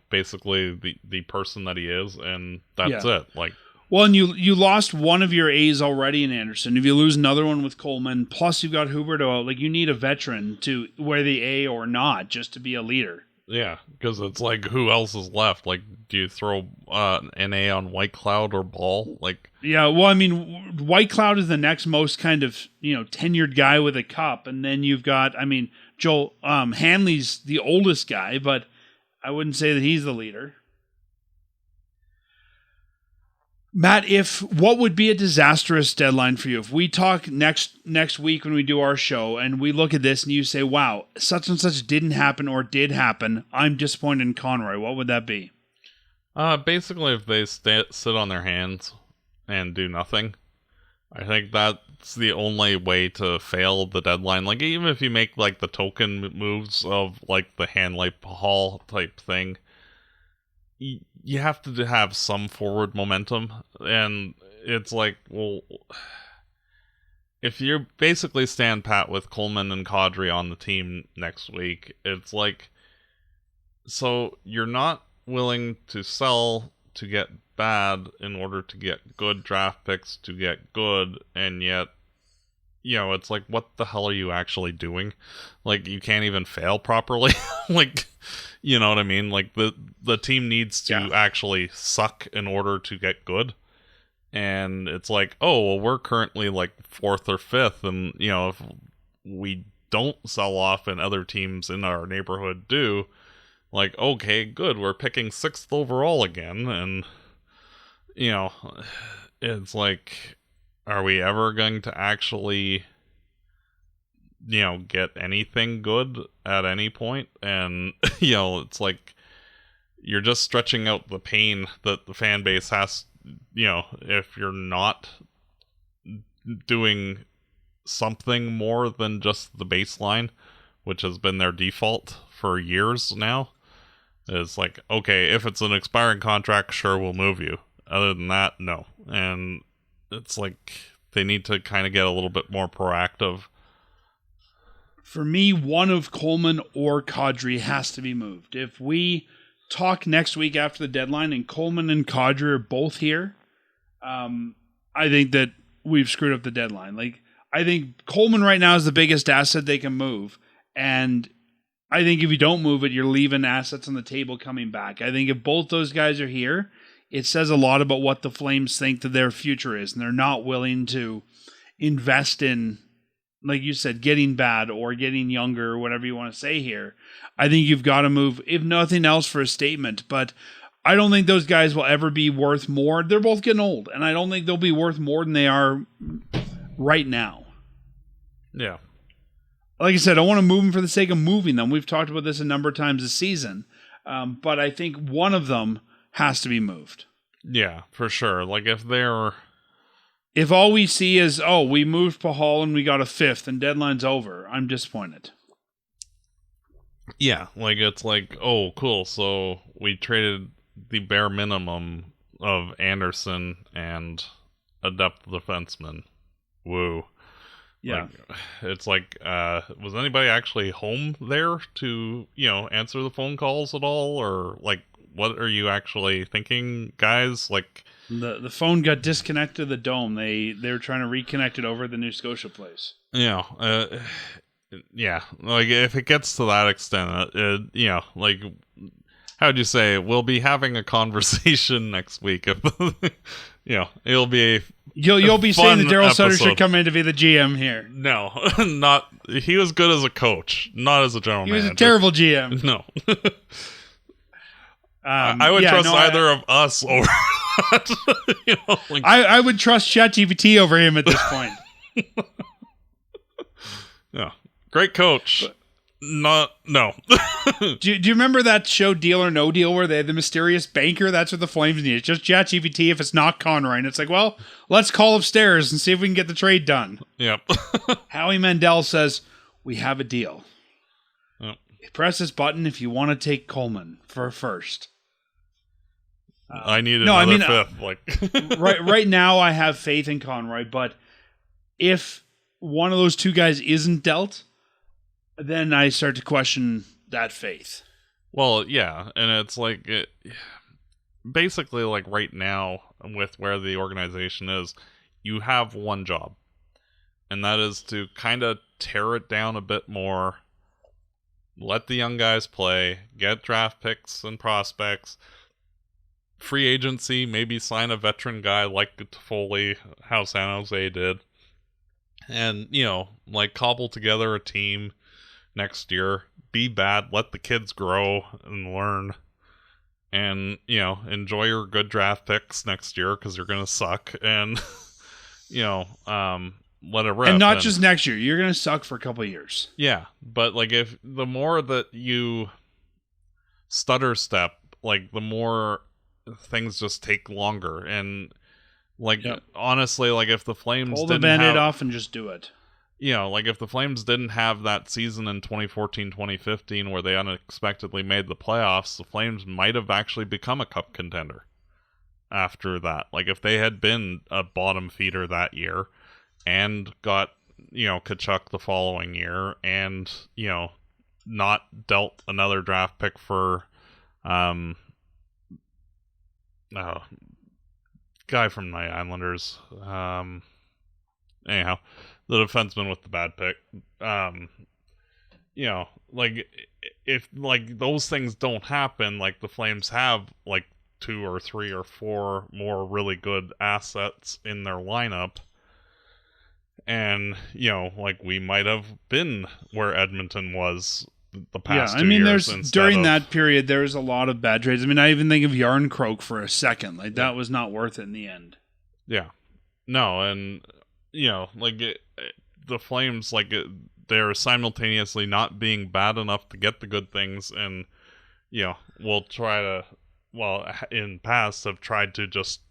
Basically the person that he is, and that's it. Like, well, and you lost one of your A's already in Anderson. If you lose another one with Coleman, plus you've got Huberdeau out, like you need a veteran to wear the A or not, just to be a leader. Yeah, because it's like, who else is left? Like, do you throw NA on White Cloud or Ball? Like, Yeah, well, I mean, White Cloud is the next most kind of, tenured guy with a cup. And then you've got, Joel Hanley's the oldest guy, but I wouldn't say that he's the leader. Matt, what would be a disastrous deadline for you? If we talk next week when we do our show and we look at this and you say, wow, such and such didn't happen or did happen, I'm disappointed in Conroy, what would that be? basically, if they sit on their hands and do nothing, I think that's the only way to fail the deadline. Like, even if you make, like, the token moves of, like, the Hanley Hall type thing, you have to have some forward momentum, and it's like, well, if you basically stand pat with Coleman and Kadri on the team next week, it's like, so you're not willing to sell to get bad in order to get good draft picks to get good, and yet, it's like, what the hell are you actually doing? Like, you can't even fail properly. Like, you know what I mean? Like, the team needs to actually suck in order to get good. And it's like, oh, well, we're currently like 4th or 5th, and if we don't sell off and other teams in our neighborhood do, like, okay, good, we're picking 6th overall again. And it's like, are we ever going to actually get anything good at any point? And it's like, you're just stretching out the pain that the fan base has, if you're not doing something more than just the baseline, which has been their default for years now. It's like, okay, if it's an expiring contract, sure, we'll move you. Other than that, no. And it's like, they need to kind of get a little bit more proactive. For me, one of Coleman or Kadri has to be moved. If we talk next week after the deadline and Coleman and Kadri are both here, I think that we've screwed up the deadline. Like, I think Coleman right now is the biggest asset they can move. And I think if you don't move it, you're leaving assets on the table coming back. I think if both those guys are here, it says a lot about what the Flames think that their future is. And they're not willing to invest in, like you said, getting bad or getting younger or whatever you want to say here. I think you've got to move, if nothing else, for a statement. But I don't think those guys will ever be worth more. They're both getting old, and I don't think they'll be worth more than they are right now. Yeah. Like I said, I want to move them for the sake of moving them. We've talked about this a number of times this season. But I think one of them has to be moved. Yeah, for sure. Like, if all we see is, oh, we moved Pahal and we got a 5th and deadline's over, I'm disappointed. Yeah, like, it's like, oh, cool, so we traded the bare minimum of Anderson and a depth defenseman. Woo. Yeah. Like, it's like, was anybody actually home there to, answer the phone calls at all? Or, like, what are you actually thinking, guys? Like, the phone got disconnected to the dome. They were trying to reconnect it over the New Scotia place. Yeah, like, if it gets to that extent, like, how'd you say, we'll be having a conversation next week. It'll be You'll be saying that Daryl Sutter episode. should come in to be the GM here. No, not. He was good as a coach, not as a general manager. He was a terrible GM. No. I would trust either of us over that. Like, I would trust ChatGPT over him at this point. Yeah. Great coach. No. do you remember that show Deal or No Deal where they had the mysterious banker? That's what the Flames need. It's just ChatGPT if it's not Conroy. And it's like, well, let's call upstairs and see if we can get the trade done. Yep. Howie Mandel says, we have a deal. Yep. Press this button if you want to take Coleman for a first. I need another 5th. Like, right now I have faith in Conroy, but if one of those two guys isn't dealt, then I start to question that faith. Well, yeah, and it's like, basically, like, right now, with where the organization is, you have one job, and that is to kind of tear it down a bit more, let the young guys play, get draft picks and prospects, free agency, maybe sign a veteran guy like Toffoli, how San Jose did, and, like cobble together a team next year, be bad, let the kids grow and learn, and, enjoy your good draft picks next year because you're going to suck, and, let it rip. And not just next year. You're going to suck for a couple of years. Yeah, but like if the more that you stutter step, like the more things just take longer. And like honestly, like if the Flames pull the Band-Aid off and just do it. Like if the Flames didn't have that season in 2014-2015 where they unexpectedly made the playoffs, the Flames might have actually become a cup contender after that. Like if they had been a bottom feeder that year and got, Kachuk the following year and, not dealt another draft pick for, guy from my Islanders. Anyhow, the defenseman with the bad pick. Like, if, like, those things don't happen, like, the Flames have, like, 2 or 3 or 4 more really good assets in their lineup. And, like we might have been where Edmonton was the past 2 years. During that period, there was a lot of bad trades. I mean, I even think of Yarncroke for a second. Like, that was not worth it in the end. Yeah. No, and, like, the Flames, like, they're simultaneously not being bad enough to get the good things, and, we'll try to, in past have tried to just,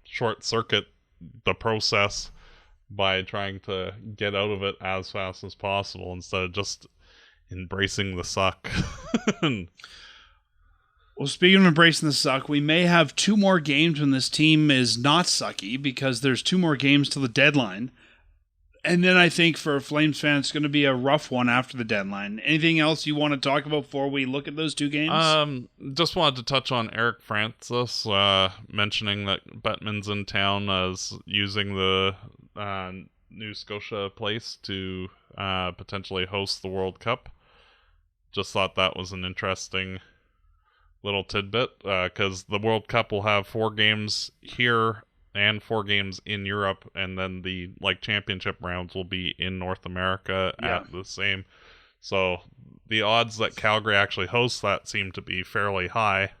short circuit the process by trying to get out of it as fast as possible instead of just embracing the suck. Well, speaking of embracing the suck, we may have 2 more games when this team is not sucky because there's 2 more games till the deadline. And then I think for Flames fans, it's going to be a rough one after the deadline. Anything else you want to talk about before we look at those 2 games? Just wanted to touch on Eric Francis mentioning that Bettman's in town as using the New Scotia place to potentially host the World Cup. Just thought that was an interesting little tidbit because the World Cup will have 4 games here and 4 games in Europe, and then the championship rounds will be in North America at the same. So the odds that Calgary actually hosts that seem to be fairly high.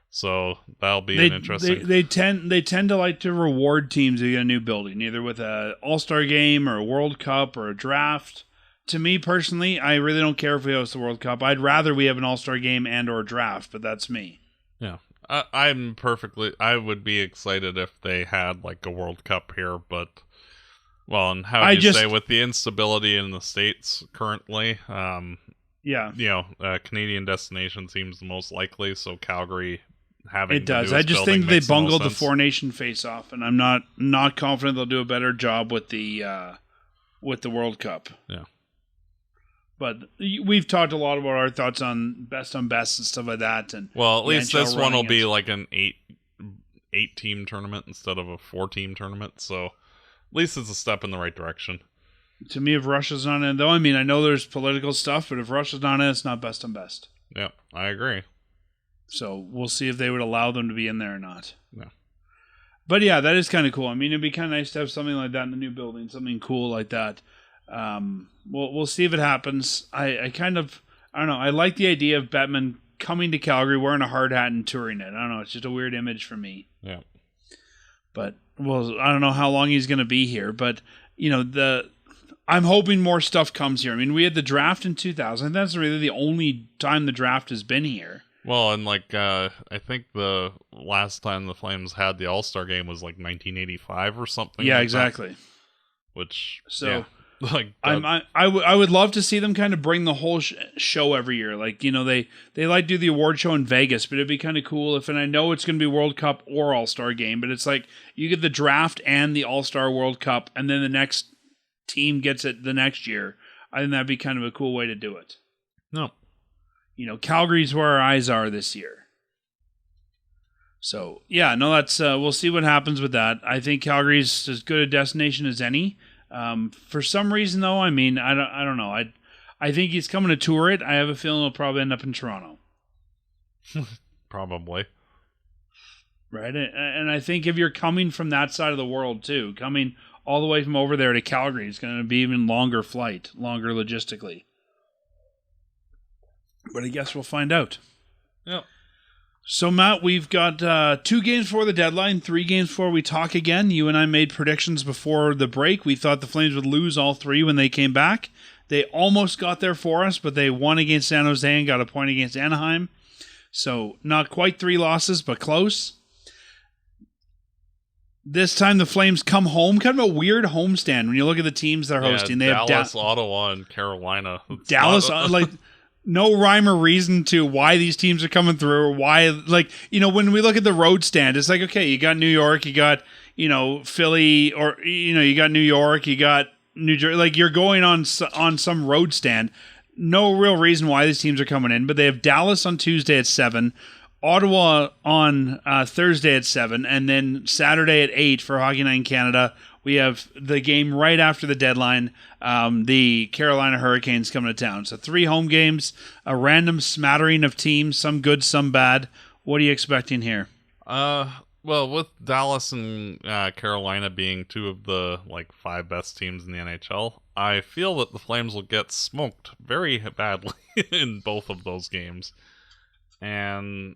So that'll be an interesting. They tend to like to reward teams who get a new building, either with an All-Star game or a World Cup or a draft. To me personally, I really don't care if we host the World Cup. I'd rather we have an All-Star game and or a draft, but that's me. Yeah, I would be excited if they had like a World Cup here, but and how would you say with the instability in the States currently? Canadian destination seems the most likely. So Calgary. It does. I just think they bungled the 4-nation face-off, and I'm not confident they'll do a better job with the World Cup. Yeah. But we've talked a lot about our thoughts on best and stuff like that. And at least this one will be like an 8-team tournament instead of a 4-team tournament. So at least it's a step in the right direction. To me, if Russia's not in it, though, I mean, I know there's political stuff, but if Russia's not in it, it's not best and best. Yeah, I agree. So we'll see if they would allow them to be in there or not. Yeah. But yeah, that is kind of cool. I mean, it'd be kind of nice to have something like that in the new building, something cool like that. We'll see if it happens. I don't know. I like the idea of Bettman coming to Calgary wearing a hard hat and touring it. I don't know. It's just a weird image for me. Yeah. But I don't know how long he's going to be here. But I'm hoping more stuff comes here. I mean, we had the draft in 2000. That's really the only time the draft has been here. Well, and I think the last time the Flames had the All-Star game was 1985 or something. Yeah, exactly. That. Which I would love to see them kind of bring the whole show every year. They like to do the award show in Vegas, but it'd be kind of cool if, and I know it's going to be World Cup or All-Star game, but it's like you get the draft and the All-Star World Cup, and then the next team gets it the next year. I think that'd be kind of a cool way to do it. No. Calgary's where our eyes are this year. So, yeah, no, that's we'll see what happens with that. I think Calgary's as good a destination as any. For some reason, though, I mean, I don't know. I think he's coming to tour it. I have a feeling he'll probably end up in Toronto. Probably. Right? And I think if you're coming from that side of the world, too, coming all the way from over there to Calgary, it's going to be even longer flight, longer logistically. But I guess we'll find out. Yep. So, Matt, we've got 2 games before the deadline, 3 games before we talk again. You and I made predictions before the break. We thought the Flames would lose all 3 when they came back. They almost got there for us, but they won against San Jose and got a point against Anaheim. So, not quite 3 losses, but close. This time the Flames come home. Kind of a weird homestand when you look at the teams they're hosting. They Dallas, have Ottawa, and Carolina. Dallas, no rhyme or reason to why these teams are coming through or why, when we look at the road stand, it's like, okay, you got New York, you got, Philly, or, you got New York, you got New Jersey, you're going on some road stand. No real reason why these teams are coming in, but they have Dallas on Tuesday at 7, Ottawa on Thursday at 7, and then Saturday at 8 for Hockey Night in Canada. We have the game right after the deadline, the Carolina Hurricanes coming to town. So 3 home games, a random smattering of teams, some good, some bad. What are you expecting here? Well, with Dallas and Carolina being 2 of the 5 best teams in the NHL, I feel that the Flames will get smoked very badly in both of those games. And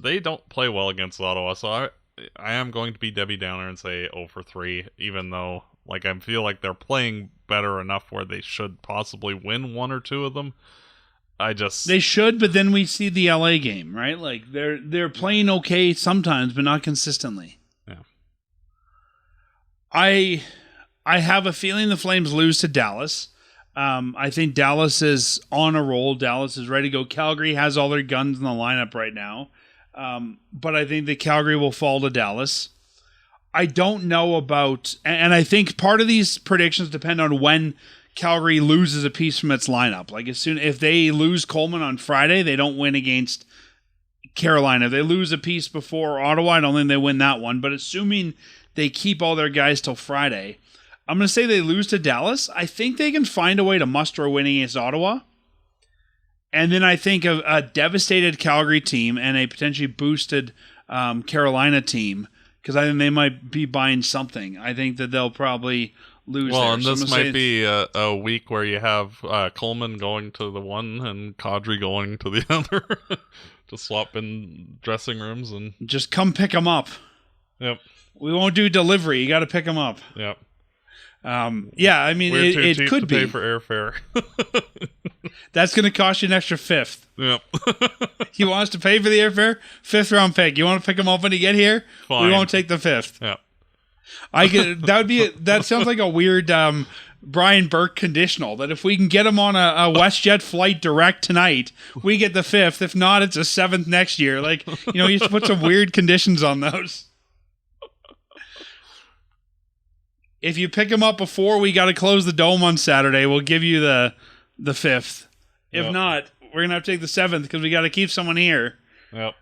they don't play well against Ottawa, so I am going to be Debbie Downer and say 0 for 3, even though I feel like they're playing better enough where they should possibly win 1 or 2 of them. They should, but then we see the LA game, right? They're playing okay sometimes, but not consistently. Yeah. I have a feeling the Flames lose to Dallas. I think Dallas is on a roll. Dallas is ready to go. Calgary has all their guns in the lineup right now. But I think that Calgary will fall to Dallas. I don't know about, and I think part of these predictions depend on when Calgary loses a piece from its lineup. If they lose Coleman on Friday, they don't win against Carolina. If they lose a piece before Ottawa, I don't think they win that one. But assuming they keep all their guys till Friday, I'm going to say they lose to Dallas. I think they can find a way to muster a win against Ottawa. And then I think a devastated Calgary team and a potentially boosted Carolina team, because I think they might be buying something. I think that they'll probably lose. Well, there. and this might be a week where you have Coleman going to the one and Kadri going to the other. Just swap in dressing rooms and just come pick them up. Yep. We won't do delivery. You got to pick them up. Yep. Yeah, I mean, it could be. Pay for airfare. That's going to cost you an extra 5th. Yep. You want us to pay for the airfare? 5th round pick. You want to pick them up when you get here? Fine. We won't take the 5th. Yep. That sounds like a weird Brian Burke conditional. That if we can get him on a WestJet flight direct tonight, we get the 5th. If not, it's a 7th next year. You have to put some weird conditions on those. If you pick them up before we got to close the dome on Saturday, we'll give you the 5th. If not, we're going to have to take the 7th because we got to keep someone here. Yep.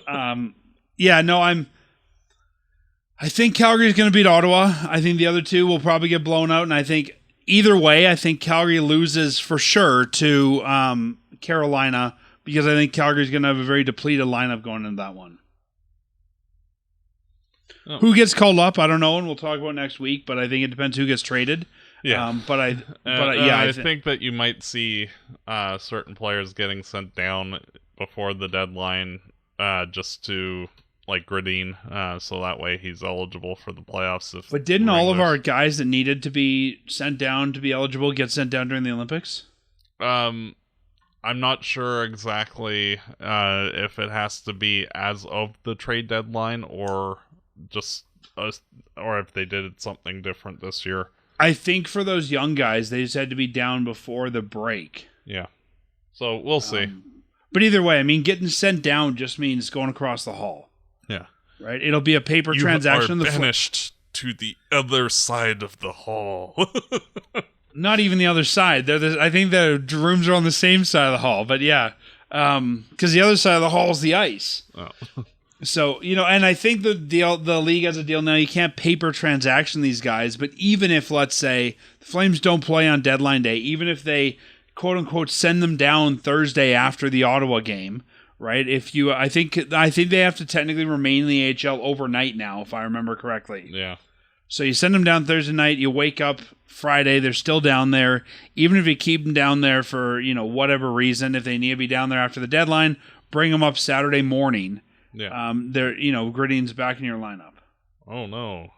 I think Calgary's going to beat Ottawa. I think the other 2 will probably get blown out. And I think either way, I think Calgary loses for sure to Carolina, because I think Calgary's going to have a very depleted lineup going into that one. Oh. Who gets called up? I don't know, and we'll talk about next week. But I think it depends who gets traded. Yeah, I think that you might see certain players getting sent down before the deadline, just to Gradine, so that way he's eligible for the playoffs. But didn't all of our guys that needed to be sent down to be eligible get sent down during the Olympics? I'm not sure exactly if it has to be as of the trade deadline or if they did something different this year. I think for those young guys, they just had to be down before the break. Yeah. So we'll see. But either way, I mean, getting sent down just means going across the hall. Yeah. Right? It'll be a paper transaction. You are banished to the other side of the hall. Not even the other side. I think the rooms are on the same side of the hall. But yeah, because the other side of the hall is the ice. Oh. So, and I think the league has a deal now. You can't paper transaction these guys, but even if, let's say, the Flames don't play on deadline day, even if they quote unquote send them down Thursday after the Ottawa game, right? I think they have to technically remain in the AHL overnight now, if I remember correctly. Yeah. So you send them down Thursday night, you wake up Friday, they're still down there. Even if you keep them down there for, whatever reason, if they need to be down there after the deadline, bring them up Saturday morning. Yeah. Gritting's back in your lineup. Oh no.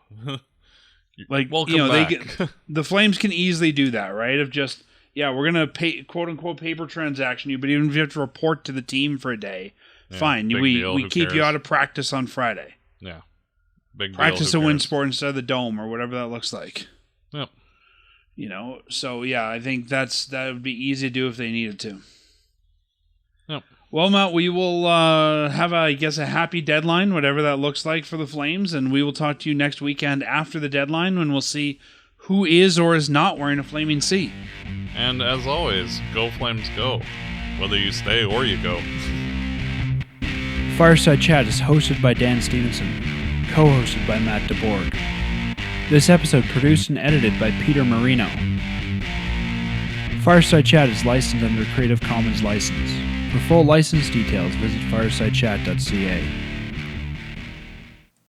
Welcome back. The Flames can easily do that, right? Of just, we're going to pay, quote unquote, paper transaction you, but even if you have to report to the team for a day, fine. We keep you out of practice on Friday. Yeah. Big practice a wind sport instead of the dome or whatever that looks like. Yep. So I think that would be easy to do if they needed to. Yep. Well, Matt, we will have, a happy deadline, whatever that looks like for the Flames, and we will talk to you next weekend after the deadline when we'll see who is or is not wearing a Flaming C. And as always, go Flames go, whether you stay or you go. Fireside Chat is hosted by Dan Stevenson, co-hosted by Matt DeBorg. This episode produced and edited by Peter Marino. Fireside Chat is licensed under Creative Commons license. For full license details, visit firesidechat.ca.